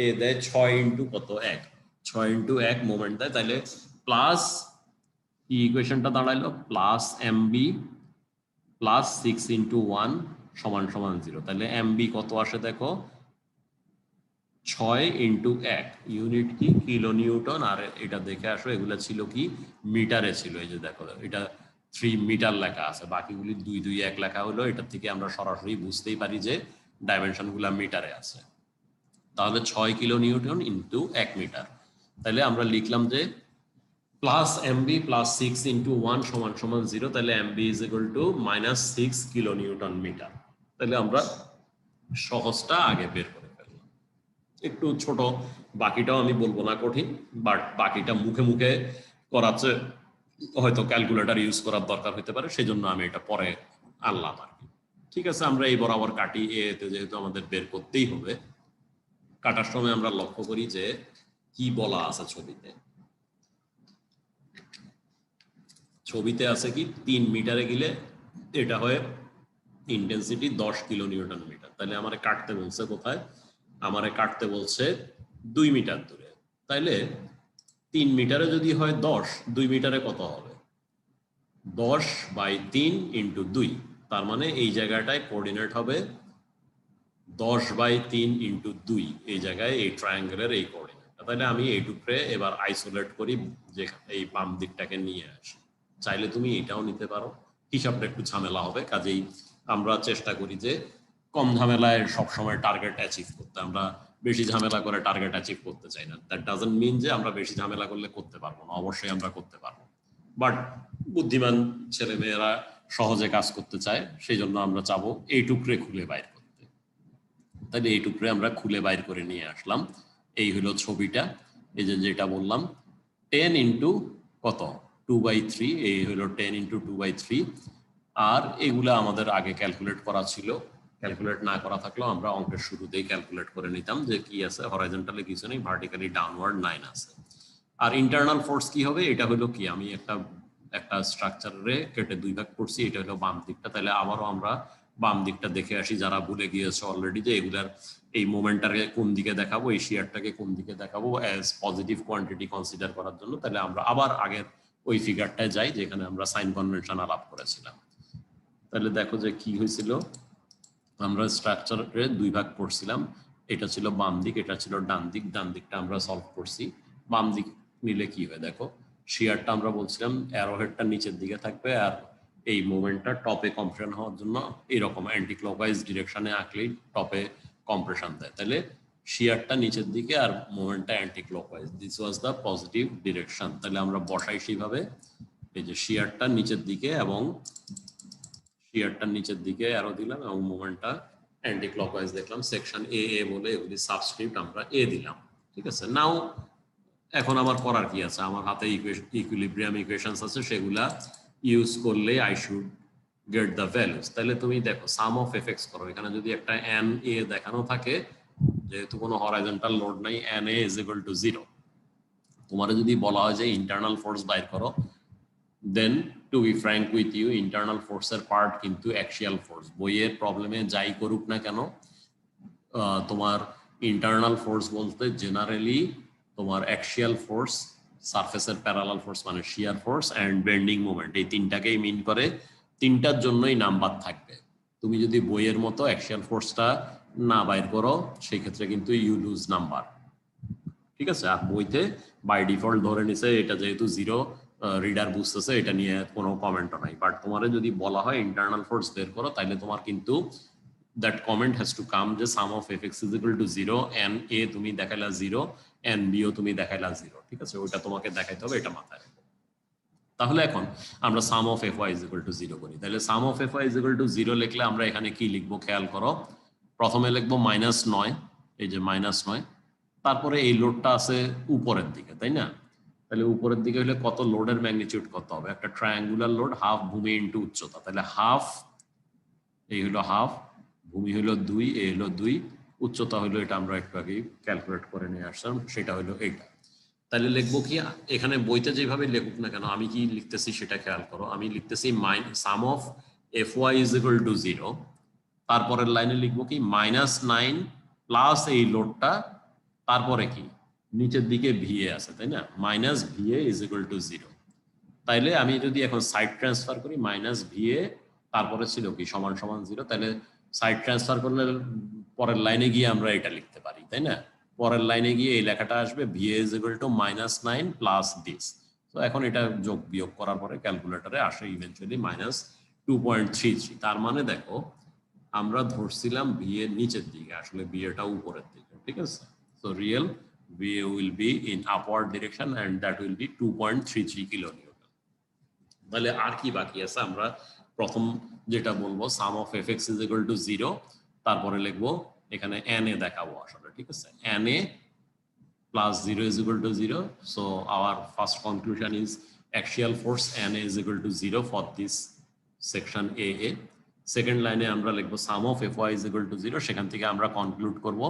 এ দেয় 6 ইন্টু কত 1, 6 ইন্টু 1 মোমেন্ট দেয়। তাহলে প্লাস ইকুয়েশনটা দাঁড়াইলো প্লাস এমবি প্লাস 6 ইন্টু 1 সমান সমান 0, তাহলে এমবি কত আসে দেখো 6 ইন্টু 1, ইউনিট কি কিলো নিউটন, আর এটা দেখে আসো এগুলা ছিল কি মিটারে ছিল, এই যে দেখো এটা 3 মিটার লেখা আছে, বাকিগুলি 2 2 1 লেখা হলো, এটার থেকে আমরা সরাসরি বুঝতেই পারি যে ডাইমেনশনগুলো মিটারে আছে। তাহলে 6 কিলো নিউটন ইন্টু 1 মিটার, তাহলে আমরা লিখলাম যে প্লাস এমবি প্লাস 6 ইন্টু 1 সমান সমান 0, তাহলে MB is equal to -6 kilonewton metre. তাহলে আমরা সহজটা আগে বের করে ফেললাম, একটু ছোট, বাকিটাও আমি বলবো না কঠিন, বাট বাকিটা মুখে মুখে করাচ্ছে হয়তো ক্যালকুলেটর ইউজ করার দরকার হতে পারে, সেই জন্য আমি এটা পরে আনলাম আর কি। ঠিক আছে, আমরা এই বরাবর কাটি, এতে যেহেতু আমাদের বের করতেই হবে, কাটার সময় আমরা লক্ষ্য করি যে কি বলা আছে ছবিতে। ছবিতে আছে কি 3 মিটারে গেলে এটা হয় ইন্টেন্সিটি 10 কিলো নিউটন মিটার, তাহলে আমারে কাটতে বলছে কোথায়, আমারে কাটতে বলছে 2 মিটার দূরে, তাইলে 3 মিটারে যদি হয় 10, 2 মিটারে কত হবে 10/3 ইন্টু 2, তার মানে এই জায়গাটায় কোঅর্ডিনেট হবে 10/3 ইন্টু 2, এই জায়গায় এই ট্রায়াঙ্গেলের এই কোঅর্ডিনেটটা। তাহলে আমি এইটুকরে এবার আইসোলেট করি, যে এই বাম দিকটাকে নিয়ে আসি, চাইলে তুমি এটাও নিতে পারো, হিসাবটা একটু ঝামেলা হবে, কাজেই আমরা চেষ্টা করি যে কম ঝামেলায় সবসময় টার্গেট অ্যাচিভ করতে, আমরা বেশি ঝামেলা করে টার্গেট অ্যাচিভ করতে চাই না। দ্যাট ডাজন্ট মিন যে আমরা বেশি ঝামেলা করলে করতে পারবো না, অবশ্যই আমরা করতে পারবো, বাট বুদ্ধিমান ছেলে মেয়েরা সহজে কাজ করতে চায়, সেই জন্য আমরা চাবো এইটুকরে খুলে বাইর করতে। তাহলে এইটুকরে আমরা খুলে বাইর করে নিয়ে আসলাম, এই হলো ছবিটা, এই যে যেটা বললাম 10 ইন্টু কত 2/3, এই হলো 10 ইন্টু 2/3, আর এগুলা আমাদের আগে ক্যালকুলেট করা ছিল, ক্যালকুলেট না করা থাকলেও আমরা অঙ্কের শুরুতেই ক্যালকুলেট করে নিতাম যে কি আছে, হরাইজন্টালি কিছু নেই, ভার্টিক্যালি ডাউনওয়ার্ড 9 আছে। আর ইন্টারনাল ফোর্স কি হবে, এটা হলো কি আমি একটা স্ট্রাকচারে কেটে 2 ভাগ করছি, এটা হলো বাম দিকটা, তাহলে আবারও আমরা বাম দিকটা দেখে আসি, যারা ভুলে গিয়েছে অলরেডি যে এগুলার এই মোমেন্টটাকে কোন দিকে দেখাবো, এই শিয়ারটাকে কোন দিকে দেখাবো অ্যাজ পজিটিভ কোয়ান্টিটি কনসিডার করার জন্য, তাহলে আমরা আবার আগের ওই ফিগারটায় যাই যেখানে আমরা সাইন কনভেনশন আলাপ করেছিলাম। তাহলে দেখো যে কি হয়েছিল, আমরা স্ট্রাকচারে 2 ভাগ করছিলাম, এটা ছিল বাম দিক, এটা ছিল ডান দিক, ডান দিকটা আমরা সলভ করছি, বাম দিক নিলে কি হয় দেখো, শিয়ারটা আমরা বলছিলাম অ্যারোহেডটা নিচের দিকে থাকবে, আর এই মোমেন্টটা টপে কম্প্রেশন হওয়ার জন্য এরকম অ্যান্টি ক্লকওয়াইজ ডিরেকশনে আঁকলেই টপে কম্প্রেশন দেয়, তাহলে শিয়ারটা নিচের দিকে আর মোমেন্টটা anti clockwise, this was the positive direction. তাহলে আমরা বসাই সেইভাবে, এই যে শিয়ারটা নিচের দিকে এবং শিয়ারটা নিচের দিকে অ্যারো দিলাম এবং মোমেন্টটা অ্যান্টি ক্লকওয়াইজ দেখলাম, সেকশন এ এ বলে এগুলি সাবস্ক্রিপ্ট আমরা এ দিলাম। ঠিক আছে, নাও এখন আমার করার কি আছে, আমার হাতে ইকুইলিব্রিয়াম ইকুয়েশনস আছে, সেগুলা ইউজ করলে I should get the values. তাহলে তুমি দেখো সাম অফ এফএক্স করো, এখানে যদি একটা এন এ দেখানো থাকে, যেহেতু কোনো হরাইজন্টাল লোড নাই, N A is equal to 0, তোমার যদি বলা হয় যে ইন্টারনাল ফোর্স বাইর করো, then to be frank with you, internal ফোর্সের পার্ট কিন্তু অ্যাক্সিয়াল ফোর্স, বইয়ের প্রবলেমে যাই করুক না কেন তোমার ইন্টারনাল ফোর্স বলতে জেনারেলি তোমার অ্যাক্সিয়াল ফোর্স, সারফেসের প্যারালাল ফোর্স মানে shear force and bending moment, এই তিনটাকেই মিন করে, তিনটার জন্যই নাম্বার থাকবে। তুমি যদি বইয়ের মতো অ্যাক্সিয়াল ফোর্সটা না বাইর করো, সেই ক্ষেত্রে কিন্তু ইউ লুজ নাম্বার। ঠিক আছে, আর বইতে বাই ডিফল্ট ধরে নিছে এটা যেহেতু 0, রিডার বুঝতেছে, এটা নিয়ে কোনো কমেন্টও নাই, বাট তোমার যদি বলা হয় ইন্টারনাল ফোর্স বের করো, তাহলে তোমার কিন্তু that comment has to come যে sum of F X is equal to 0, N A তুমি দেখাইলা 0, এন বিও তুমি দেখাইলা 0। ঠিক আছে, ওইটা তোমাকে দেখাইতে হবে, এটা মাথায় রাখো। তাহলে এখন আমরা sum of F Y is equal to 0 করি, তাহলে sum of F Y is equal to 0 লিখলে আমরা এখানে কি লিখবো খেয়াল করো, প্রথমে লিখবো -9, এই যে -9, তারপরে এই লোডটা আছে উপরের দিকে, তাই না, তাহলে উপরের দিকে হলে কত, লোডের ম্যাগনিটিউড কত হবে, একটা ট্রায়াঙ্গুলার লোড হাফ ভূমি ইনটু উচ্চতা, তাহলে হাফ, এই হলো হাফ, ভূমি হলো 2, এই হলো 2, উচ্চতা হলো এটা আমরা একটু আগে ক্যালকুলেট করে নিয়ে আসলাম, সেটা হলো এইটা। তাহলে লিখবো কি, এখানে বইতে যেভাবে লেখুক না কেন আমি কি লিখতেছি সেটা খেয়াল করো, আমি লিখতেছি sum of F Y is equal to 0, তারপরের লাইনে লিখবো কি -9 প্লাস এই লোডটা, তারপরে কি নিচের দিকে ভিএ আছে, তাই না, minus VA is equal to 0। তাইলে আমি যদি এখন সাইড ট্রান্সফার করি, মাইনাস ভিএ তারপরে ছিল কি সমান সমান 0, তাহলে সাইড ট্রান্সফার করলে পরের লাইনে গিয়ে আমরা এটা লিখতে পারি, তাই না? পরের লাইনে গিয়ে এই লেখাটা আসবে VA is equal to -9 plus this. তো এখন এটা যোগ বিয়োগ করার পরে ক্যালকুলেটরে আসে ইভেন্চুয়ালি -2.33। তার মানে দেখো আমরা ধরছিলাম VA নিচের দিকে, আসলে VAটা উপরের দিকে, ঠিক আছে? So real VA will be in upward direction and that will be 2.33 kilonewton। তাহলে আর কি বাকি আছে? আমরা প্রথম যেটা বলবো সাম of fx is equal to 0, তারপরে লিখবো এখানে na দেখাবো আসলে, ঠিক আছে? na plus 0 is equal to 0. So our first conclusion is axial force na is equal to 0 for this section AA. Second line আমরা লিখবো sum of fy is equal to 0, সেখান থেকে আমরা কনক্লুড করব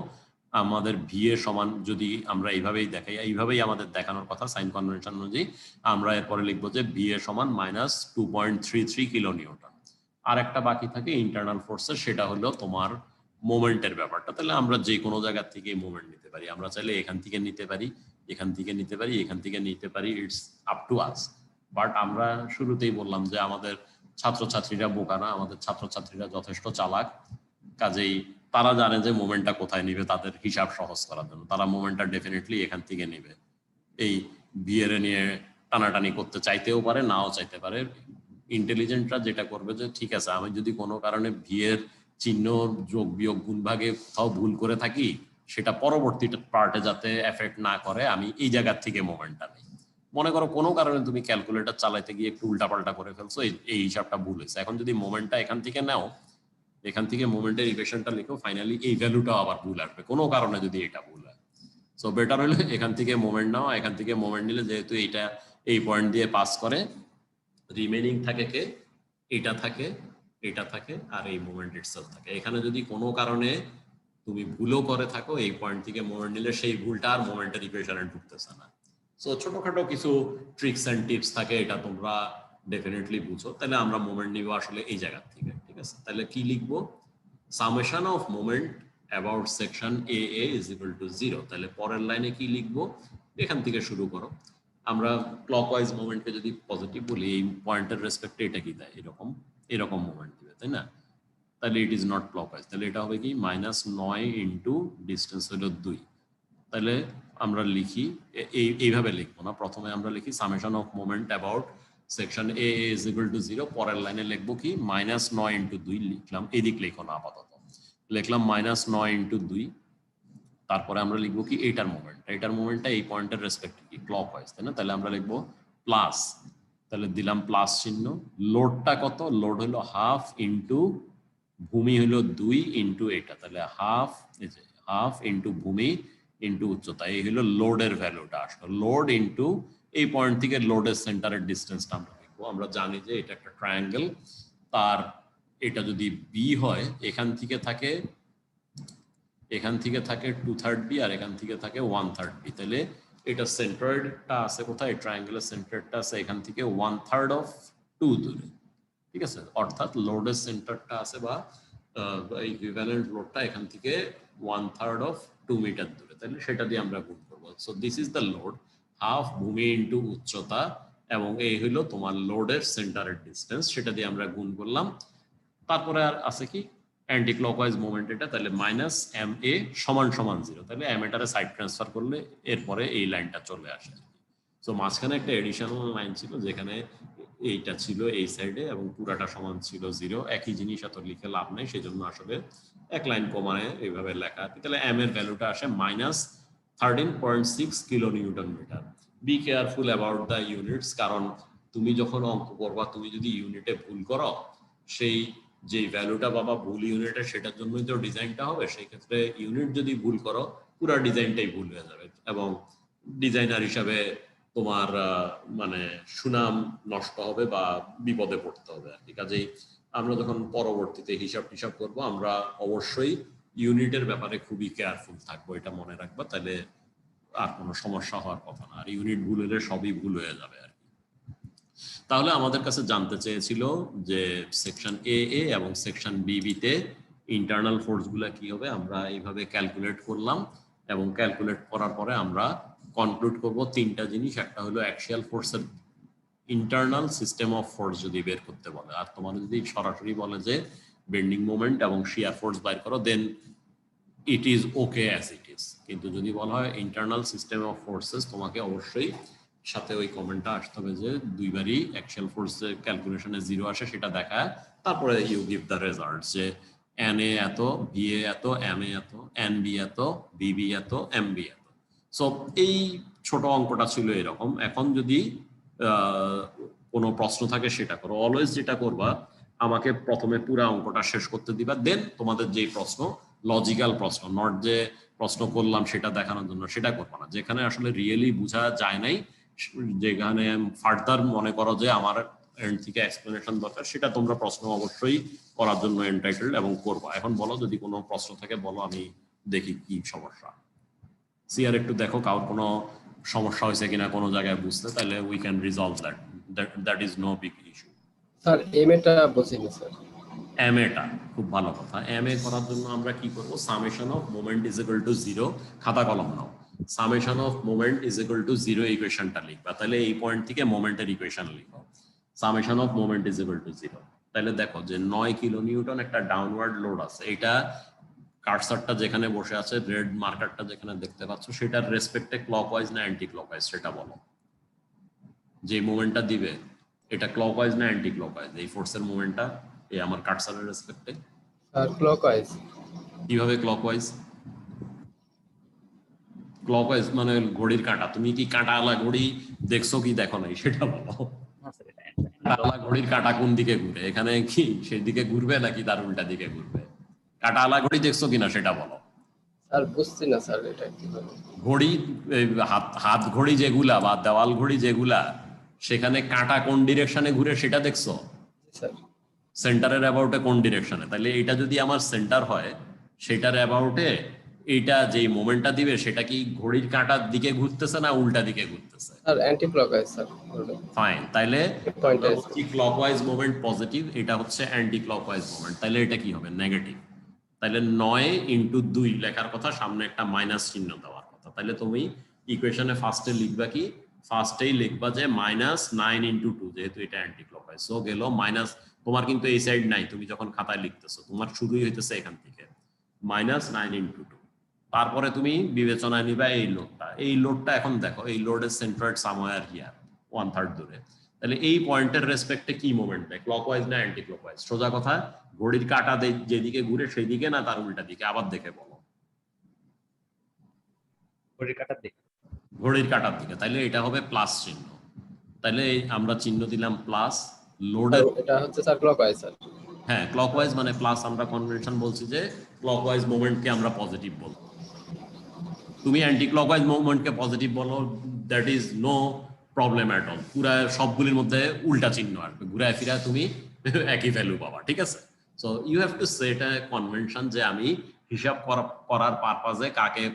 আমাদের VA সমান, যদি আমরা এইভাবেই দেখাই, এইভাবেই আমাদের দেখানোর কথা সাইন কনভেনশন অনুযায়ী, আমরা এরপরে লিখবো যে VA সমান -2.33 কিলোনিউটন। আর একটা বাকি থাকে ইন্টারনাল ফোর্সের, সেটা হলো তোমার মোমেন্টের ব্যাপারটা। তাহলে আমরা যে কোনো জায়গা থেকে মোমেন্ট নিতে পারি, আমরা চাইলে এখান থেকে নিতে পারি, এখান থেকে নিতে পারি, এখান থেকে নিতে পারি, it's up to us. But আমরা শুরুতেই বললাম যে আমাদের ছাত্রছাত্রীরা বোকা না, আমাদের ছাত্রছাত্রীরা যথেষ্ট চালাক, কাজেই তারা জানে যে মোমেন্টটা কোথায় নিবে তাদের হিসাব সহজ করার জন্য। তারা মোমেন্টটা ডেফিনেটলি এখান থেকে নিবে। এই বিয়েরে নিয়ে টানাটানি করতে চাইতেও পারে, নাও চাইতে পারে। ইন্টেলিজেন্টরা যেটা করবে যে ঠিক আছে, আমি যদি কোনো কারণে বিয়ের চিহ্ন যোগ বিয়োগ গুণ ভাগে কোথাও ভুল করে থাকি, সেটা পরবর্তী পার্টে যাতে এফেক্ট না করে, আমি এই জায়গার থেকে মোমেন্টটা নিই। মনে করো কোনো কারণে তুমি ক্যালকুলেটর চালাইতে গিয়ে একটু উল্টাপাল্টা করে ফেলছো, এই হিসাবটা ভুল হয়েছে। এখন যদি মোমেন্টটা এখান থেকে নাও, এখান থেকে মোমেন্টের ইকুয়েশনটা লিখো, ফাইনালি এই ভ্যালুটাও আবার ভুল আসবে কোনো কারণে যদি এটা ভুল হয়। সো বেটার হলো এখান থেকে মোমেন্ট নাও। এখান থেকে মোমেন্ট নিলে যেহেতু এইটা এই পয়েন্ট দিয়ে পাস করে, রিমেনিং থাকে কে? এটা থাকে, এটা থাকে, আর এই মোমেন্ট ইটসেলফ থাকে। এখানে যদি কোনো কারণে তুমি ভুলও করে থাকো, এই পয়েন্ট থেকে মোমেন্ট নিলে সেই ভুলটা আর মোমেন্টের ইকুয়েশনে ঢুকতেছে না। সো ছোটখাটো কিছু ট্রিক্স এন্ড টিপস থাকে, এটা তোমরা ডেফিনেটলি বুঝো। তাহলে আমরা মোমেন্ট নিব আসলে এই জায়গা থেকে, ঠিক আছে? তাহলে কি লিখবো? Summation of moment about section AA is equal to 0। তাহলে পরের লাইনে কি লিখবো? এখান থেকে শুরু করো। আমরা ক্লকওয়াইজ মোমেন্টকে যদি পজিটিভ বলি, এই পয়েন্টের রেসপেক্টে এটা কি দেয়? এরকম মোমেন্ট দিবে, তাই না? তাহলে ইট ইজ নট ক্লকওয়াইজ। তাহলে এটা হবে কি -9 ইন্টু ডিস্টেন্স হলো 2। তাহলে আমরা লিখি এইভাবে লিখবো না, প্রথমে আমরা লিখি summation of moment about section AA is equal to 0। পরের লাইনে লিখবো কি -9 ইন্টু 2 লিখলাম, এদিক লিখো না, আপাতত লিখলাম -9 ইন্টু 2। তারপরে আমরা লিখবো কি এইটার মোমেন্টটা এই পয়েন্টের রেসপেক্টে কি ক্লকওয়াইজ, তাই না? তাহলে আমরা লিখবো প্লাস, তাহলে দিলাম প্লাস চিহ্ন। লোডটা কত? লোড হলো হাফ ইন্টু ভূমি হলো 2 ইন্টু এটা, তাহলে হাফ ইন্টু ভূমি ইন্টু উচ্চতা, এই হলো লোডের ভ্যালুটা আসলো। লোড ইন্টু এই পয়েন্ট থেকে লোডের সেন্টারের ডিস্টেন্সটা আমরা লিখবো। আমরা জানি যে এটা একটা ট্রায়াঙ্গেল, তার এটা যদি বি হয়, এখান থেকে থাকে 2/3 বি আর এখান থেকে থাকে 1/3 বি। তাহলে এটা সেন্টারটা আছে কোথায়? ট্রায়াঙ্গেলের সেন্টারটা আছে এখান থেকে 1/3 অফ 2 দূরে, ঠিক আছে? অর্থাৎ লোডের সেন্টারটা আছে বা ইকুইভ্যালেন্ট লোডটা এখান থেকে 1/3 অফ 2 মিটার দূরে। তাহলে সেটা দিয়ে আমরা গুণ করবো। So this is the load, half ভূমি ইন্টু উচ্চতা, এবং এই হলো তোমার লোডের সেন্টারের ডিস্টেন্স, সেটা দিয়ে আমরা গুণ করলাম। তারপরে আর আছে কি অ্যান্টি ক্লকওয়াইজ মোমেন্ট এটা, তাহলে -MA সমান 0। তাহলে এটারে সাইড ট্রান্সফার করলে এরপরে এই লাইনটা চলে আসে। সো মাঝখানে একটা এডিশনাল লাইন ছিল যেখানে এইটা ছিল এই সাইডে এবং পুরাটা সমান ছিল 0। একই জিনিস এত লিখে লাভ নেই, সেই জন্য আসলে এক লাইন কমায় এইভাবে লেখা। তাহলে M এর ভ্যালুটা আসে -13.6 kilonewton metre. Be careful about the units, কারণ তুমি যখন অঙ্ক করবা, তুমি যদি ইউনিটে ভুল করো, সেই যে ভ্যালুটা পাবা ভুল ইউনিটে, সেটার জন্যই তো ডিজাইনটা হবে। সেই ক্ষেত্রে ইউনিট যদি ভুল করো, পুরো ডিজাইনটাই ভুল হয়ে যাবে এবং ডিজাইনার হিসাবে তোমার মানে সুনাম নষ্ট হবে বা বিপদে পড়তে হবে আর কি। কাজেই আমরা যখন পরবর্তীতে হিসাব করব, আমরা অবশ্যই ইউনিটের ব্যাপারে খুবই কেয়ারফুল থাকবো, এটা মনে রাখবো। তাহলে আর কোনো সমস্যা হওয়ার কথা না, আর ইউনিট ভুল হলে সবই ভুল হয়ে যাবে আর কি। তাহলে আমাদের কাছে জানতে চেয়েছিল যে সেকশন AA এবং সেকশন BB-তে ইন্টারনাল ফোর্সগুলো কি হবে। আমরা এইভাবে ক্যালকুলেট করলাম এবং ক্যালকুলেট করার পরে আমরা কনক্লুড করব তিনটা জিনিস। একটা হলো অ্যাক্সিয়াল ফোর্সের ইন্টারনাল সিস্টেম অফ ফোর্স যদি বের করতে বলে, আর তোমার যদি সরাসরি বলে যে বেন্ডিং মোমেন্ট এবং শিয়ার ফোর্স বাইর করো, then it is okay as it is. কিন্তু যদি বলা হয় ইন্টারনাল সিস্টেম অফ ফোর্সেস, তোমাকে অবশ্যই সাথে ওই কমেন্টটা আসতে হবে যে দুইবারই অ্যাকচুয়াল ফোর্সের ক্যালকুলেশনে জিরো আসে সেটা দেখা, তারপরে ইউ গিভ দ্য রেজাল্ট যে এন এ এত, বি এ এত, এম এ এত, এন বি এত, বিবি এত, এম বি এত। সো এই ছোট অঙ্কটা ছিল এরকম। এখন যদি কোনো প্রশ্ন থাকে সেটা করো। অলওয়েজ যেটা করবা, আমাকে প্রথমে পুরো অঙ্কটা শেষ করতে দিবা, দেন তোমাদের যে প্রশ্ন লজিক্যাল প্রশ্ন, নট যে প্রশ্ন করলাম সেটা দেখানোর জন্য, সেটা করবো না। যেখানে আসলে রিয়েলি বোঝা যায় নাই, যেখানে ফার্দার মনে করো যে আমার এন্ড থেকে এক্সপ্লেনেশন দরকার, সেটা তোমরা প্রশ্ন অবশ্যই করার জন্য এন্টাইটেলড এবং করবা। এখন বলো যদি কোনো প্রশ্ন থাকে বলো, আমি দেখি কি সমস্যা। সিআর একটু দেখো কারোর কোনো সমস্যা হয়েছে কিনা কোনো জায়গায় বুঝতে, তাহলে we can resolve that is no big issue. Sir এম এটা বুঝিনি স্যার। এম এটা খুব ভালো কথা। এম এ করার জন্য আমরা কি করব, summation of moment is equal to zero, খাতা কলম নাও, summation of moment is equal to zero ইকুয়েশনটা লিখবা। তাহলে এই পয়েন্ট থেকে মোমেন্টের ইকুয়েশন লিখো, summation of moment is equal to zero. তাহলে দেখো যে 9 কিলো নিউটন একটা ডাউনওয়ার্ড লোড আছে, এটা কার্সারটা যেখানে বসে আছে, রেড মার্কারটা যেখানে দেখতে পাচ্ছ, সেটার রেসপেক্টে ক্লকওয়াইজ না অ্যান্টি ক্লকওয়াইজ সেটা বলো। যে মোমেন্টটা দিবে এটা ক্লকওয়াইজ না অ্যান্টি ক্লকওয়াইজ, এই ফোর্সের মোমেন্টটা এই আমার কার্সারের রেসপেক্টে? Sir clockwise. কিভাবে ক্লকওয়াইজ? ক্লকওয়াইজ মানে ঘড়ির কাঁটা। তুমি কি কাঁটাওয়ালা ঘড়ি দেখছো কি দেখো নাই সেটা বলো। কাঁটাওয়ালা ঘড়ির কাঁটা কোন দিকে ঘুরে? এখানে কি সেই দিকে ঘুরবে নাকি তার উল্টা দিকে ঘুরবে? কাঁটাওয়ালা ঘড়ি দেখছো কিনা সেটা বলো। স্যার বুঝছি না স্যার এটা কিভাবে। ঘড়ি হাত ঘড়ি যেগুলা বা দেওয়াল ঘড়ি যেগুলা, সেখানে কাঁটা কোন ডিরেকশনে ঘুরে সেটা দেখছো? স্যার সেন্টারের অ্যাবাউটে কোন ডিরেকশনে? তাহলে এটা যদি আমার সেন্টার হয়, সেটার অ্যাবাউটে এইটা যেই মোমেন্টটা দিবে সেটা কি ঘড়ির কাঁটার দিকে ঘুরতেছে না উল্টা দিকে ঘুরতেছে? Sir anti clockwise sir. Fine, তাইলে পয়েন্ট কি ক্লকওয়াইজ মোমেন্ট পজিটিভ, এটা হচ্ছে অ্যান্টি ক্লকওয়াইজ মোমেন্ট, তাইলে এটা কি হবে? নেগেটিভ। তাহলে 9 ইনটু 2 লেখার কথা, সামনে একটা মাইনাস চিহ্ন দেওয়ার কথা। তাহলে তুমি ইকুয়েশনে ফার্স্টে লিখবা কি? ফার্স্টেই লিখবা যে -9 ইনটু 2, যেহেতু এটা অ্যান্টি ক্লকওয়াইজ, সো গেল মাইনাস। তোমার কিন্তু এই সাইড নাই, তুমি যখন খাতায় লিখতেছো তোমার শুরুই হইতেছে এখান থেকে, -9 ইনটু 2। তারপরে তুমি বিবেচনায় নিবা এই লোডটা। এই লোডটা এখন দেখো, এই লোডের সেন্টার সামওয়্যার হিয়ার 1/3 দূরে। তাহলে এই পয়েন্টের রেসপেক্টে কি মোমেন্ট দেয়, ক্লকওয়াইজ না অ্যান্টি ক্লকওয়াইজ? সোজা কথা, ঘড়ির কাঁটা যেদিকে ঘুরে সেই দিকে না তার উল্টা দিকে? আবার দেখে বলো। ঘড়ির কাঁটার দিকে। ঘড়ির কাঁটার দিকে। তাহলে এটা হবে প্লাস চিহ্ন। তাহলে আমরা চিহ্ন দিলাম প্লাস। লোডের এটা হচ্ছে স্যার ক্লকওয়াইজ স্যার। হ্যাঁ ক্লকওয়াইজ মানে প্লাস। আমরা কনভেনশন বলছি যে ক্লকওয়াইজ মোমেন্টকে আমরা পজিটিভ বলবো। তুমি অ্যান্টি ক্লকওয়াইজ মুভমেন্টকে পজিটিভ বলো, that is no problem at all. পুরা সবগুলির মধ্যে উল্টা চিহ্ন আসবে, ঘুরায় ফিরায় তুমি একই ভ্যালু পাবা, ঠিক আছে? So you have to set a convention যে আমি হিসাব করার পারপাজে কাকে,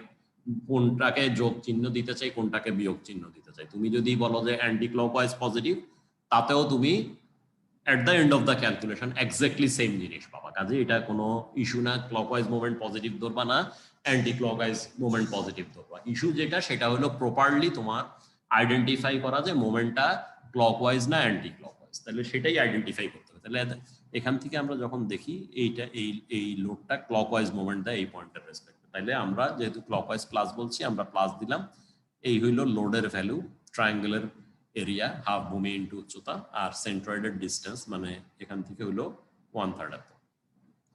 কোনটাকে যোগ চিহ্ন দিতে চাই, কোনটাকে বিয়োগ চিহ্ন দিতে চাই। তুমি যদি বলো যে অ্যান্টি ক্লকওয়াইজ পজিটিভ, তাতেও তুমি at the end of the calculation exactly same জিনিস পাবা। কাজে এটা কোনো ইস্যু না, ক্লকওয়াইজ মোমেন্ট পজিটিভ ধরবা না অ্যান্টি ক্লকওয়াইজ মোমেন্ট পজিটিভ ধরবা। ইস্যু যেটা সেটা হলো প্রপারলি তোমার আইডেন্টিফাই করা যে মোমেন্টটা ক্লকওয়াইজ না অ্যান্টি ক্লকওয়াইজ, তাহলে সেটাই আইডেন্টিফাই করতে হবে। তাহলে এখান থেকে আমরা যখন দেখি এইটা এই লোডটা ক্লকওয়াইজ মোমেন্ট দেয় এই পয়েন্টের রেসপেক্টে, তাহলে আমরা যেহেতু ক্লকওয়াইজ প্লাস বলছি আমরা প্লাস দিলাম। এই হইল লোডের ভ্যালু, ট্রায়াঙ্গেলের এরিয়া হাফ ভূমি ইন্টু উচ্চতা, আর সেন্ট্রয়েডের ডিস্টেন্স মানে এখান থেকে হলো 1/3 এত।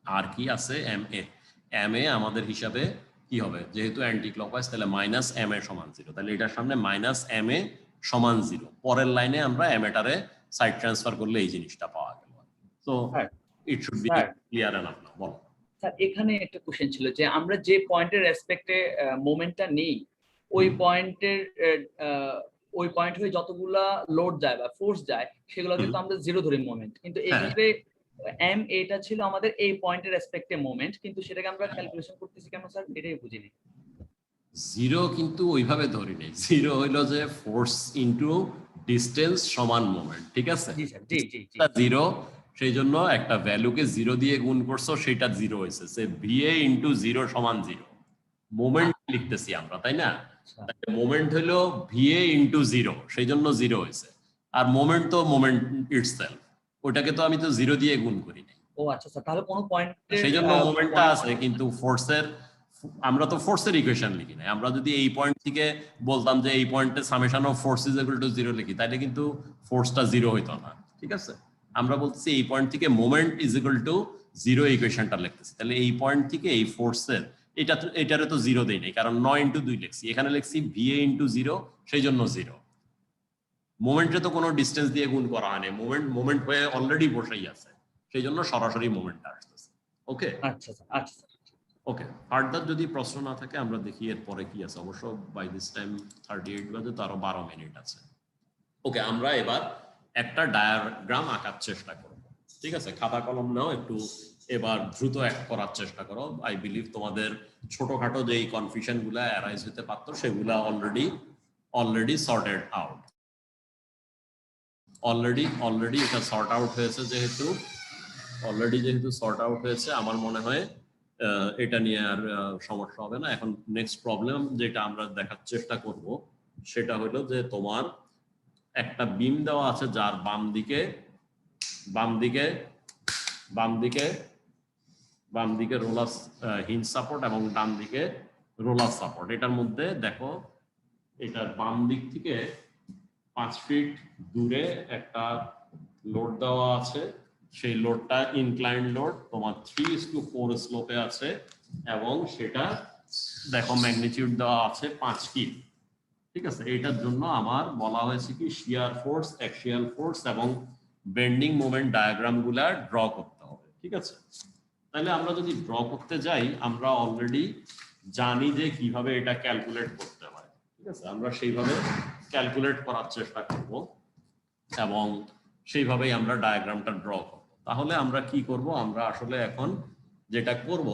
আর কি আছে এম এ। এম এ আমাদের হিসাবে কি হবে, যেহেতু অ্যান্টি ক্লকওয়াইজ, তাহলে মাইনাস এম এ সমান 0। তাহলে এটার সামনে মাইনাস এম এ সমান 0, পরের লাইনে আমরা এম এটারে সাইড ট্রান্সফার করলে এই জিনিসটা পাওয়া গেল। So it should be clear enough now. বলো স্যার, এখানে একটা কোশ্চেন ছিল যে আমরা যে পয়েন্টের রেসপেক্টে মোমেন্টটা নেই, ওই পয়েন্টের ওই পয়েন্ট হয়ে যতগুলা লোড যায় বা ফোর্স যায় সেগুলো কিন্তু আমরা জিরো ধরি মোমেন্ট, কিন্তু এক্ষেত্রে এম এটা ছিল আমাদের এই পয়েন্টের রেসপেক্টে মোমেন্ট, কিন্তু সেটাকে আমরা ক্যালকুলেশন করতেছি কেন স্যার, এটাই বুঝিনি। জিরো কিন্তু ওইভাবে ধরি নেই, জিরো হইলো যে ফোর্স ইনটু ডিস্টেন্স সমান মোমেন্ট, ঠিক আছে? জি স্যার, জি জি জি। জিরো, সেই জন্য একটা ভ্যালুকে জিরো দিয়ে গুণ করছো, সেটা জিরো হয়েছে, সে ভিএ ইনটু জিরো সমান জিরো। মোমেন্ট লিখতেছি আমরা, তাই না? মোমেন্ট হলো ভিএ ইনটু জিরো, সেই জন্য জিরো হয়েছে। আর মোমেন্ট তো মোমেন্ট ইটসেলফ, ওটাকে তো আমি তো জিরো দিয়ে গুণ করি নাই। ও আচ্ছা স্যার, তাহলে কোনো পয়েন্টে সেই জন্য মোমেন্টটা আছে, কিন্তু ফোর্সের আমরা তো ফোর্সের ইকুয়েশন লিখি না। আমরা যদি এই পয়েন্ট থেকে বলতাম যে এই পয়েন্টে summation of force is equal to 0 লিখি, তাহলে কিন্তু ফোর্সটা 0 হইতো না। ঠিক আছে, আমরা বলতেছি এই পয়েন্ট থেকে মোমেন্ট ইজ ইকুয়াল টু 0 ইকুয়েশনটা লিখতেছি। তাহলে এই পয়েন্ট থেকে এই ফোর্সের এটারে তো 0 দেই নাই, কারণ 9 × 2 লিখছি, এখানে লিখছি VA × 0, সেই জন্য 0। মোমেন্টে তো কোনো ডিসটেন্স দিয়ে গুণ করা হয়নি, মোমেন্ট হয়ে অলরেডি বসেই আছে, সেই জন্য সরাসরি মোমেন্টটা আসতেছে। ওকে, আচ্ছা স্যার, আচ্ছা স্যার। ওকে, ফার্দার যদি প্রশ্ন না থাকে আমরা দেখি এরপরে কি আছে। অবশ্য বাই দিস টাইম 38 বাজে, তো আরো 12 মিনিট আছে। ওকে, আমরা এবার একটা ডায়াগ্রাম আঁকার চেষ্টা করব। ঠিক আছে, খাতা কলম নাও, একটু এবার দ্রুত করার চেষ্টা করো। আই বিলিভ তোমাদের ছোটখাটো যেই কনফিউশন গুলা অ্যারাইজ হতে পারতো সেগুলা অলরেডি সর্টেড আউট। অলরেডি এটা সর্ট আউট হয়েছে, যেহেতু সর্ট আউট হয়েছে, আমার মনে হয় এটা নিয়ে আর সমস্যা হবে না। এখন নেক্সট প্রবলেম যেটা আমরা দেখার চেষ্টা করব সেটা হলো যে তোমার একটা বিম দেওয়া আছে যার বাম দিকে রোলার হিঞ্জ সাপোর্ট এবং ডান দিকে রোলার সাপোর্ট। এটার মধ্যে দেখো, এটার বাম দিক থেকে 5 ফিট দূরে একটা লোড দেওয়া আছে। সেই লোডটা ইনক্লাইন্ড লোড, তোমার 3:4 স্লোপে আছে, এবং সেটা দেখো ম্যাগনিটিউড দেওয়া আছে 5 কিল। ঠিক আছে, এটার জন্য আমার বলা হয়েছে কি শিয়ার ফোর্স, অ্যাক্সিয়াল ফোর্স এবং বেন্ডিং মোমেন্ট ডায়াগ্রাম গুলা ড্র করতে হবে। ঠিক আছে, তাহলে আমরা যদি ড্র করতে যাই, আমরা অলরেডি জানি যে কিভাবে এটা ক্যালকুলেট করতে হয়। ঠিক আছে, আমরা সেইভাবে ক্যালকুলেট করার চেষ্টা করব এবং সেইভাবেই আমরা ডায়াগ্রামটা ড্র করব। তাহলে আমরা কি করব, আমরা আসলে এখন যেটা করব,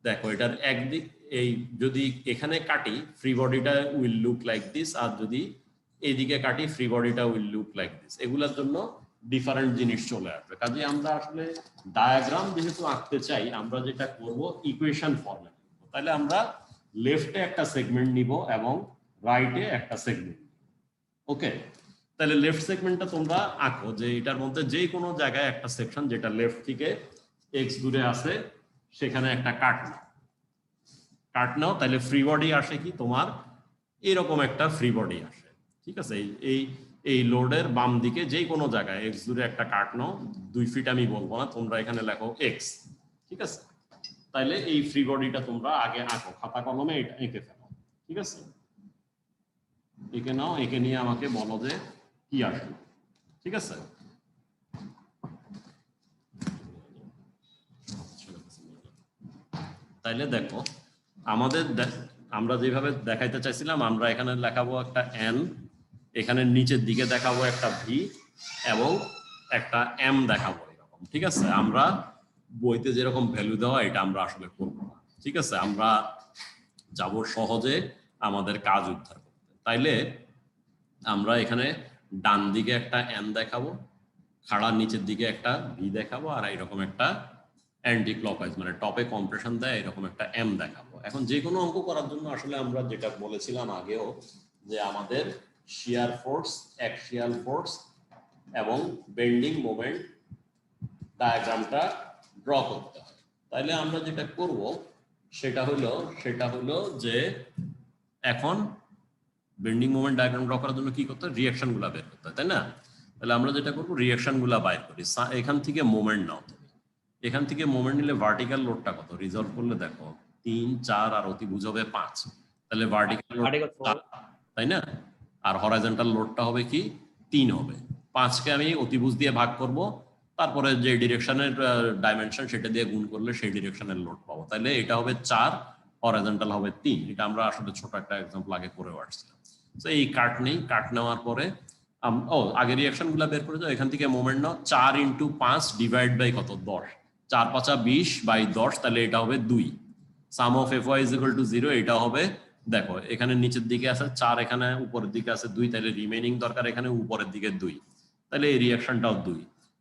দেখো এটার একদিক এই যদি এখানে কাটি, ফ্রি বডিটা উইল লুক লাইক দিস, আর যদি এইদিকে কাটি, ফ্রি বডিটা উইল লুক লাইক দিস। এগুলোর জন্য ডিফারেন্ট জিনিস চলে আসবে। কাজে আমরা আসলে ডায়াগ্রাম যেহেতু আঁকতে চাই, আমরা যেটা করব ইকুয়েশন ফর্মে। তাহলে আমরা লেফটে একটা সেগমেন্ট নিব এবং রাইটে একটা সেগমেন্ট। ওকে, তাহলে লেফট সেগমেন্টটা তোমরা আঁকো, যে এটার মধ্যে যে কোনো জায়গায় একটা সেকশন যেটা লেফট থেকে এক্স দূরে আছে, সেখানে একটা কাট নাও। তাহলে ফ্রি বডি আসে কি তোমার এরকম একটা ফ্রি বডি আসে। ঠিক আছে, এই লোডের বাম দিকে যে কোনো জায়গায় এক্স দূরে একটা কাট নাও। 2 ফিট আমি বলবো না, তোমরা এখানে লেখো এক্স। ঠিক আছে, তাহলে এই ফ্রি বডিটা তোমরা আগে আঁকো, খাতা কলমে এটা এঁকে ফেলো। ঠিক আছে, এঁকে নাও, এঁকে নিয়ে আমাকে বলো যে কি আসলো। ঠিক আছে, তাইলে দেখো আমরা যেভাবে দেখাইতে চাইছিলাম, আমরা এখানে লেখাবো একটা এন, এখানে নিচের দিকে দেখাবো একটা ভি এবং একটা এম দেখাবো এরকম। ঠিক আছে, আমরা বইতে যেরকম ভ্যালু দেওয়া, এটা আমরা আসলে করবো না। ঠিক আছে, আমরা যাব সহজে আমাদের কাজ উদ্ধার করতে। তাইলে আমরা এখানে ডান দিকে একটা এন দেখাবো, খাড়ার নিচের দিকে একটা ভি দেখাবো, আর এরকম একটা অ্যান্টি ক্লকওয়াইজ মানে টপে কম্প্রেশন দেয় এরকম একটা এম দেখাবো। এখন যে কোনো অঙ্ক করার জন্য আসলে আমরা যেটা বলেছিলাম আগেও, যে আমাদের শিয়ার ফোর্স, অ্যাক্সিয়াল ফোর্স এবং বেন্ডিং মোমেন্ট ডায়াগ্রামটা ড্র করতে হয়। তাইলে আমরা যেটা করব সেটা হলো যে এখন বেন্ডিং মোমেন্ট ডায়াগ্রাম ড্র করার জন্য কি করতে হয়, রিঅ্যাকশন গুলা বের করতে হয়, তাই না? তাহলে আমরা যেটা করবো, রিঅ্যাকশন গুলা বাইর করি। এখান থেকে মোমেন্ট নাও, এখান থেকে মোমেন্ট নিলে ভার্টিক্যাল লোডটা কত, রিজলভ করলে দেখো 3, 4 আর অতিভুজ হবে 5। তাহলে ভার্টিক্যাল লোড, তাই না? আর হরাইজন্টাল লোডটা হবে কি 3 হবে। 5কে আমি অতিভুজ দিয়ে ভাগ করব, তারপরে যে ডিরেকশনের ডাইমেনশন সেটা দিয়ে গুণ করলে সেই ডিরেকশনের লোড পাবো। তাহলে এটা হবে 4, হরাইজন্টাল হবে 3। এটা আমরা আসলে ছোট একটা এক্সাম্পল আগে করে আসছিলাম। তো এই কাট নেওয়ার পরে আগে রিঅ্যাকশন গুলা বের করে যাও। এখান থেকে মোমেন্ট নাও, 4 × 5 ডিভাইড বাই কত, 10, 4 × 5 = 20 বাই 10, তাহলে এটা হবে 2। সাম অফ Fy = 0, এটা হবে, দেখো এখানে নিচের দিকে আছে 4, এখানে উপরের দিকে আছে 2, তাহলে রিমেইনিং দরকার এখানে উপরের দিকে 2, তাহলে এই রিঅ্যাকশনটাও 2।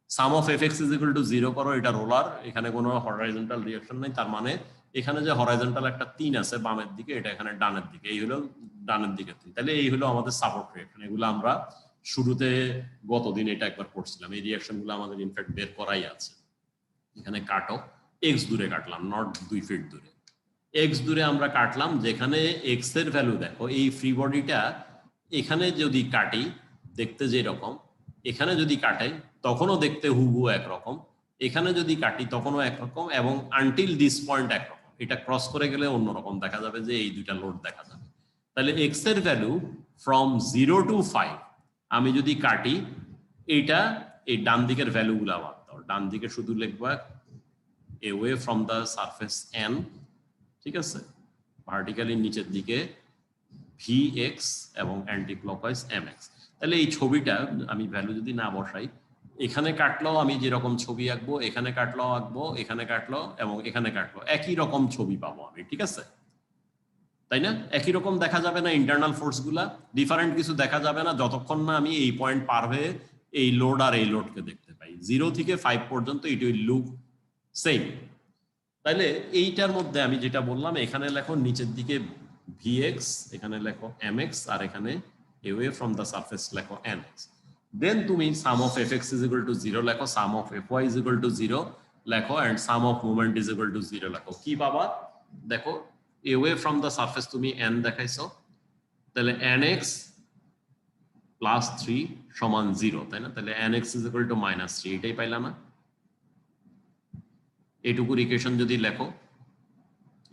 সাম অফ Fx = 0 করো, এটা রোলার, এখানে কোনো হরাইজন্টাল রিঅ্যাকশন নেই, তার মানে এখানে যে হরাইজন্টাল একটা 3 আছে বামের দিকে, এটা এখানে ডানের দিকে, এই হলো ডানের দিকে 3। তাহলে এই হলো আমাদের সাপোর্ট রিঅ্যাকশন। এগুলো আমরা শুরুতে গতদিন এটা একবার পড়ছিলাম, এই রিঅ্যাকশন গুলো আমাদের ইনফ্যাক্ট বের করাই আছে। এখানে কাটো, এক্স দূরে কাটলাম, নট 2 ফিট দূরে, এক্স দূরে আমরা কাটলাম, যেখানে এক্স এর ভ্যালু দেখো এই ফ্রি বডিটা এখানে যদি কাটি দেখতে যেরকম, এখানে যদি কাটাই তখনও দেখতে হুবহু একরকম, এখানে যদি কাটি তখনও একরকম, এবং আনটিল দিস পয়েন্ট একরকম। এটা ক্রস করে গেলে অন্যরকম দেখা যাবে, যে এই দুইটা লোড দেখা যাবে। তাহলে এক্স এর ভ্যালু ফ্রম 0 to 5 আমি যদি কাটি, এইটা এই ডান দিকের ভ্যালুগুলা বাদ দাও, ডান দিকে শুধু লিখবা away from the surface n, ঠিক আছে, ভার্টিক্যালি নিচের দিকে vx এবং অ্যান্টি ক্লকওয়াইজ mx। তাহলে এই ছবিটা আমি ভ্যালু যদি না বসাই, এখানে কাটলেও আমি যেরকম ছবি আঁকবো, এখানে কাটলেও আঁকবো, এখানে কাটলো এবং এখানে কাটলো, একই রকম ছবি পাবো আমি, ঠিক আছে, তাই না? একই রকম দেখা যাবে না, ইন্টারনাল ফোর্স গুলা ডিফারেন্ট কিছু দেখা যাবে না যতক্ষণ না আমি এই পয়েন্ট পার হয়ে এই লোড আর এই লোডকে দেখতে পাই। 0 থেকে 5 পর্যন্ত ইট উইল লুক সেম। তাহলে এইটার মধ্যে আমি যেটা বললাম, এখানে লেখো নিচের দিকে vx, এখানে লেখো mx, আর এখানে away from the surface লেখো nx। দেন তুমি sum of fx is equal to 0 লেখো, sum of fy is equal to 0 লেখো, and sum of moment is equal to 0 লেখো। কি বাবা দেখো, away from the surface তুমি n দেখাইছো, তাহলে nx প্লাস 3 সমান 0, তাই না? তাহলে nx is equal to -3, এটাই পাইলা না? এটুকুর ইকুয়েশন যদি লেখো,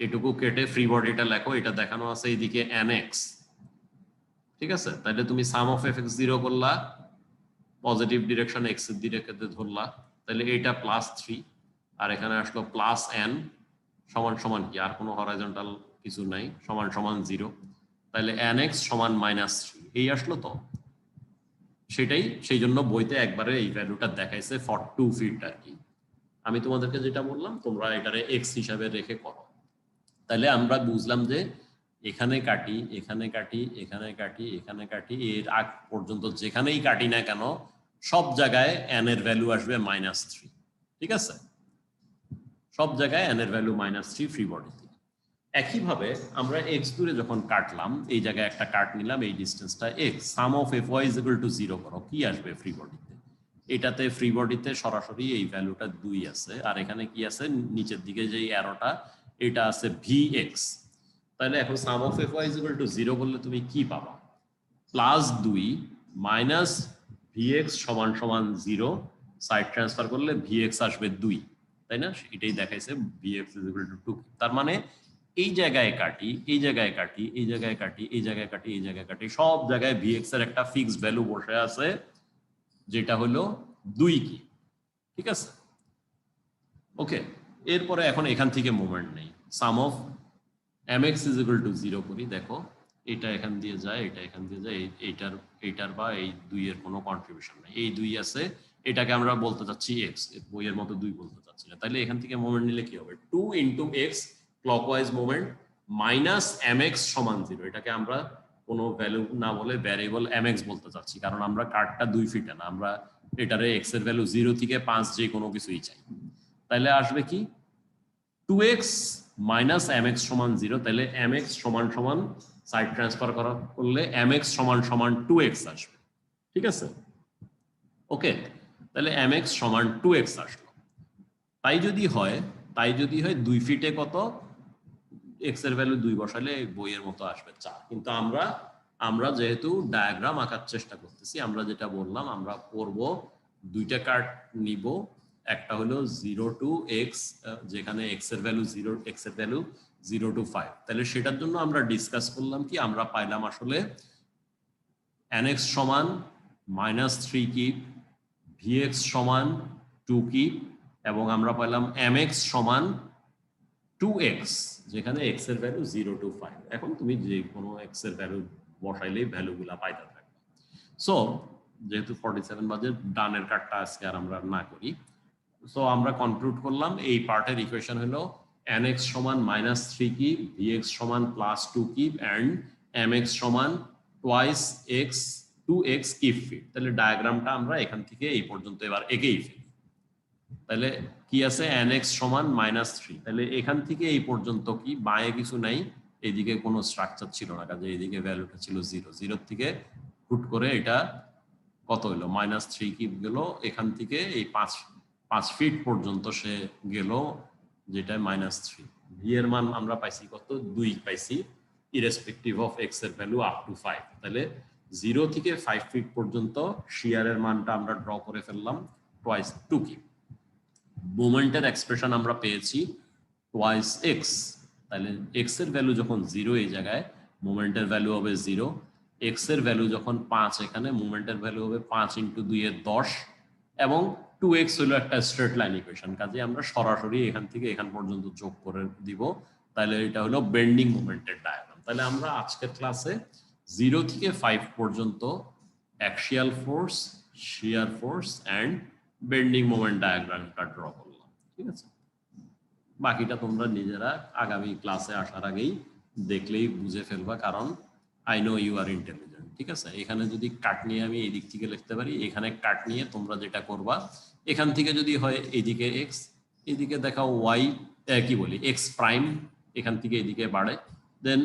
এটুকু কেটে ফ্রি বডিটা লেখো, এটা দেখানো আছে এইদিকে nx, ঠিক আছে? তাহলে তুমি সাম অফ fx 0 করলা, পজিটিভ ডিরেকশন x এর দিকে ধরলা, তাহলে এটা +3, আর এখানে আসলো প্লাস n সমান সমান কি, আর কোনো হরাইজন্টাল কিছু নাই, সমান সমান 0। তাহলে nx সমান -3, এই আসলো তো, সেটাই সেই জন্য বইতে একবারে এই ভ্যালুটা দেখাইছে ফর 2 ফিট আর কি। আমি তোমাদেরকে যেটা বললাম তোমরা এটারে এক্স হিসাবে রেখে করো। তাহলে আমরা বুঝলাম যে এখানে কাটি, এখানে কাটি, এখানে কাটি, এখানে কাটি, এর আগ পর্যন্ত যেখানেই কাটি না কেন সব জায়গায় n এর ভ্যালু আসবে -3, ঠিক আছে? সব জায়গায় n এর ভ্যালু -3 ফ্রি বডিতে। একইভাবে আমরা x দূরে যখন কাটলাম, এই জায়গায় একটা কাট নিলাম, এই ডিসটেন্সটা x, some of fy is equal to 0 করো, কি আসবে ফ্রি বডিতে? এটাতে ফ্রি বডিতে সরাসরি এই ভ্যালুটা 2 আছে, আর এখানে কি আছে নিচের দিকে যে অ্যারোটা, এটা আছে vx। তাহলে এখন সাম of fy is equal to 0 করলে তুমি কি পাবা? +2 মাইনাস vx সমান সমান 0, সাইড ট্রান্সফার করলে vx আসবে 2, তাই না? এটাই দেখাইছে vx is equal to 2। তার মানে এই জায়গায় কাটি, এই জায়গায় কাটি, এই জায়গায় কাটি, এই জায়গায় কাটি, এই জায়গায় কাটি, সব জায়গায় vx এর একটা ফিক্সড ভ্যালু বসে আছে, যেটা হলো 2 কি, ঠিক আছে? ওকে, এরপরে এখন এখান থেকে মুভমেন্ট নেই, সাম of mx is equal to 0 করি, দেখো এটা এখান দিয়ে যায়, এটা এখান দিয়ে যায়, এইটার বা এই 2 এর কোনো কন্ট্রিবিউশন নাই, এই 2 আছে, এটাকে আমরা বলতে চাচ্ছি x, বইয়ের মতো 2 বলতে চাচ্ছি না। তাহলে এখান থেকে মুভমেন্ট নিলে কি হবে? 2 into x clockwise movement minus mx সমান 0, এটাকে আমরা কোনো ভ্যালু না বলে ভ্যারিয়েবল mx বলতে চাচ্ছি, কারণ আমরা কার্ডটা 2 ফিটে না, আমরা এটারে x এর ভ্যালু 0 থেকে 5 যে কোনো কিছুই চাই। তাহলে আসবে কি 2x মাইনাস mx সমান 0, তাহলে mx সমান সমান সাইড ট্রান্সফার করলে mx সমান সমান 2x আসবে, ঠিক আছে? ওকে, তাহলে mx সমান 2x আসলো। তাই যদি হয় 2 ফিটে কত, x এর ভ্যালু 2 বসালে বইয়ের মতো আসবে 4। কিন্তু আমরা যেহেতু ডায়াগ্রাম আঁকার চেষ্টা করতেছি, আমরা যেটা বললাম, আমরা করব দুইটা কার্ড নিব, একটা হলো 0 to x, যেখানে x এর ভ্যালু 0, x এর ভ্যালু 0 to 5। তাহলে সেটার জন্য আমরা ডিসকাস করলাম কি, আমরা পাইলাম আসলে nx সমান -3 কিপ, vx সমান 2 কিপ, এবং আমরা পাইলাম mx সমান 2x, যেখানে x এর ভ্যালু 0 to 5। এখন তুমি যে কোনো x এর ভ্যালু বসাইলেই ভ্যালুগুলা পাইতে থাকবে। সো যেহেতু 47 বাজে, ডানের কাটটা আজকে আর আমরা না করি। সো আমরা কনক্লুড করলাম এই পার্টের ইকুয়েশন হলো nx সমান -3 কিপ, vx সমান +2 কিপ, এন্ড mx সমান twice x 2x kip feet. তাহলে ডায়াগ্রামটা আমরা এখান থেকে এই পর্যন্ত এবার এগিয়ে ফেলি। তাহলে কি আছে, nx সমান -3, তাহলে এখান থেকে এই পর্যন্ত কি বাঁয়ে কিছু নাই, এইদিকে কোনো স্ট্রাকচার ছিল না, কাজে এইদিকে ভ্যালুটা ছিল 0, 0 থেকে হুট করে এটা কত হলো, -3 কিপ গেল, এখান থেকে এই 5 5 ফিট পর্যন্ত সে গেল, যেটা -3। ভি এর মান আমরা পাইছি কত, 2 পাইছি, ইরেসপেক্টিভ অফ এক্স এর ভ্যালু আপ টু 5। তাহলে 0 থেকে 5 ফিট পর্যন্ত শিয়ারের মানটা আমরা ড্র করে ফেললাম টুয়াইস 2 কি। মোমেন্টের এক্সপ্রেশন আমরা পেয়েছি টুয়াইস এক্স। তাহলে এক্স এর ভ্যালু যখন 0 এই জায়গায়, মোমেন্টের ভ্যালু হবে 0। এক্স এর ভ্যালু যখন 5 এখানে, মোমেন্টের ভ্যালু হবে 5 × 2 = 10, এবং 2x হলো একটা স্ট্রেট লাইন ইকুয়েশন, কাজে আমরা সরাসরি এখান থেকে এখান পর্যন্ত যোগ করে দিব। তাহলে এটা হলো বেন্ডিং মোমেন্টের ডায়াগ্রাম। তাহলে আমরা আজকের ক্লাসে 0 থেকে 5 পর্যন্ত axial force, shear force and bending moment ডায়াগ্রামটা ড্র করলাম। ঠিক আছে, বাকিটা তোমরা নিজেরা আগামী ক্লাসে আসার আগেই দেখলেই বুঝে ফেলবা, কারণ I know you are intelligent. ঠিক আছে, এখানে যদি কাট নিয়ে আমি এই দিক থেকে লিখতে পারি, এখানে কাট নিয়ে তোমরা যেটা করবা, এখান থেকে যদি হয় এইদিকে এক্স, এদিকে দেখাও ওয়াই, কি বলি এক্স প্রাইম, এখান থেকে এদিকে বাড়ে, দেন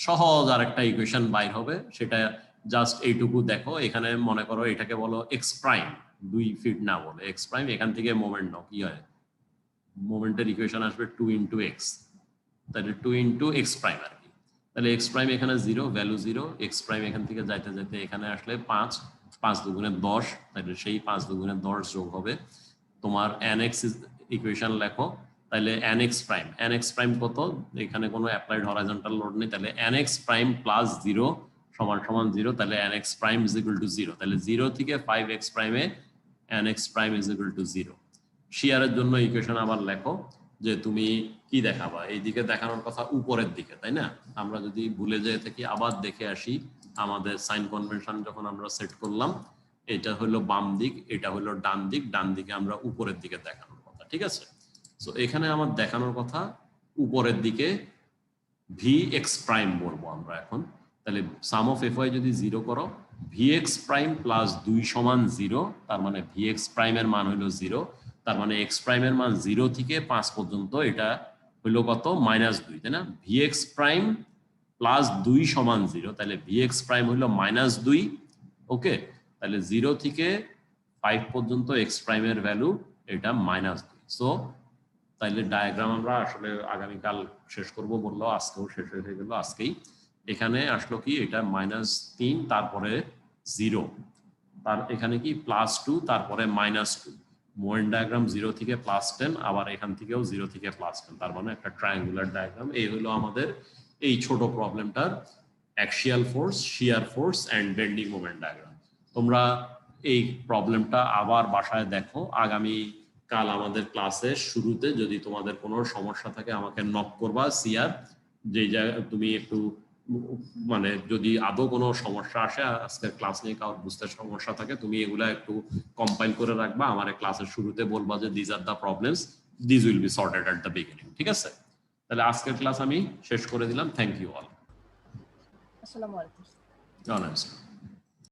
সহজ আরেকটা ইকুয়েশন বাইর হবে। সেটা জাস্ট এইটুকু দেখো, এখানে মনে করো এটাকে বলো এক্স প্রাইম, 2 ফিট না বলে এক্স প্রাইম, এখান থেকে মোমেন্ট নাও, কি হয়, মোমেন্টের ইকুয়েশন আসবে 2 × x, তাহলে 2 × x প্রাইম আর কি। তাহলে x প্রাইম এখানে 0, ভ্যালু 0, x প্রাইম এখান থেকে যাইতে যাইতে এখানে আসলে 5, 5 দুগুণে 10, তাহলে সেই 5 দুগুণে 10 যোগ হবে তোমার nx ইকুয়েশন লেখো। তাহলে nx প্রাইম কত, এখানে কোনো অ্যাপ্লাইড হরাইজন্টাল লোড নেই, তাহলে nx প্রাইম প্লাস 0 সমান 0, তাহলে nx prime is equal to 0। তাহলে 0 থেকে 5x প্রাইমে nx prime is equal to 0। শিয়ারের জন্য ইকুয়েশন আবার লেখো, যে তুমি কি দেখাবা, এইদিকে দেখানোর কথা উপরের দিকে, তাই না? আমরা যদি ভুলে যেয়ে থাকি আবার দেখে আসি, আমাদের সাইন কনভেনশন যখন আমরা সেট করলাম, এটা হলো বাম দিক, এটা হলো ডান দিক, ডান দিকে আমরা উপরের দিকে দেখানোর কথা। ঠিক আছে, সো এখানে আমার দেখানোর কথা উপরের দিকে vx প্রাইম বলবো আমরা এখন। তাহলে সাম অফ fy যদি 0 করো, vx প্রাইম প্লাস 2 সমান 0, তার মানে vx প্রাইমের মান হলো 0, তার মানে x প্রাইমের মান 0 থেকে 5 পর্যন্ত, এটা হলো কত, -2, তাই না? vx প্রাইম প্লাস 2 সমান 0, তাহলে vx প্রাইম হলো -2। ওকে, তাহলে 0 থেকে 5 পর্যন্ত x প্রাইমের ভ্যালু এটা -2। সো তাইলে ডায়াগ্রাম আমরা আসলে আগামীকাল শেষ করব বললো, আজকেও শেষ হয়ে গেল আজকেই। এখানে আসলো কি, এটা -3, তারপরে 0, তার এখানে কি +2, তারপরে -2। মোমেন্ট ডায়াগ্রাম 0 থেকে +10, আবার এখান থেকেও 0 থেকে +10, তার মানে একটা ট্রায়াঙ্গুলার ডায়াগ্রাম। এই হলো আমাদের এই ছোট প্রবলেমটার axial force, shear force and bending moment ডায়াগ্রাম। তোমরা এই প্রবলেমটা আবার বাসায় দেখো। আগামী কাল আমাদের ক্লাসের শুরুতে যদি তোমাদের কোনো সমস্যা থাকে আমাকে নক করবা। সিয়ার, যে জায়গায় তুমি একটু মানে যদি আদৌ কোনো সমস্যা আসে আজকের ক্লাস নিয়ে কারোর বুঝতে সমস্যা থাকে, তুমি এগুলা একটু কম্পাইল করে রাখবা, আমার ক্লাসের শুরুতে বলবা যে this are the problems, this will be sorted at the beginning. ঠিক আছে, তাহলে আজকের ক্লাস আমি শেষ করে দিলাম। Thank you all. আসসালামু আলাইকুম। ওয়ালাইকুম আসসালাম।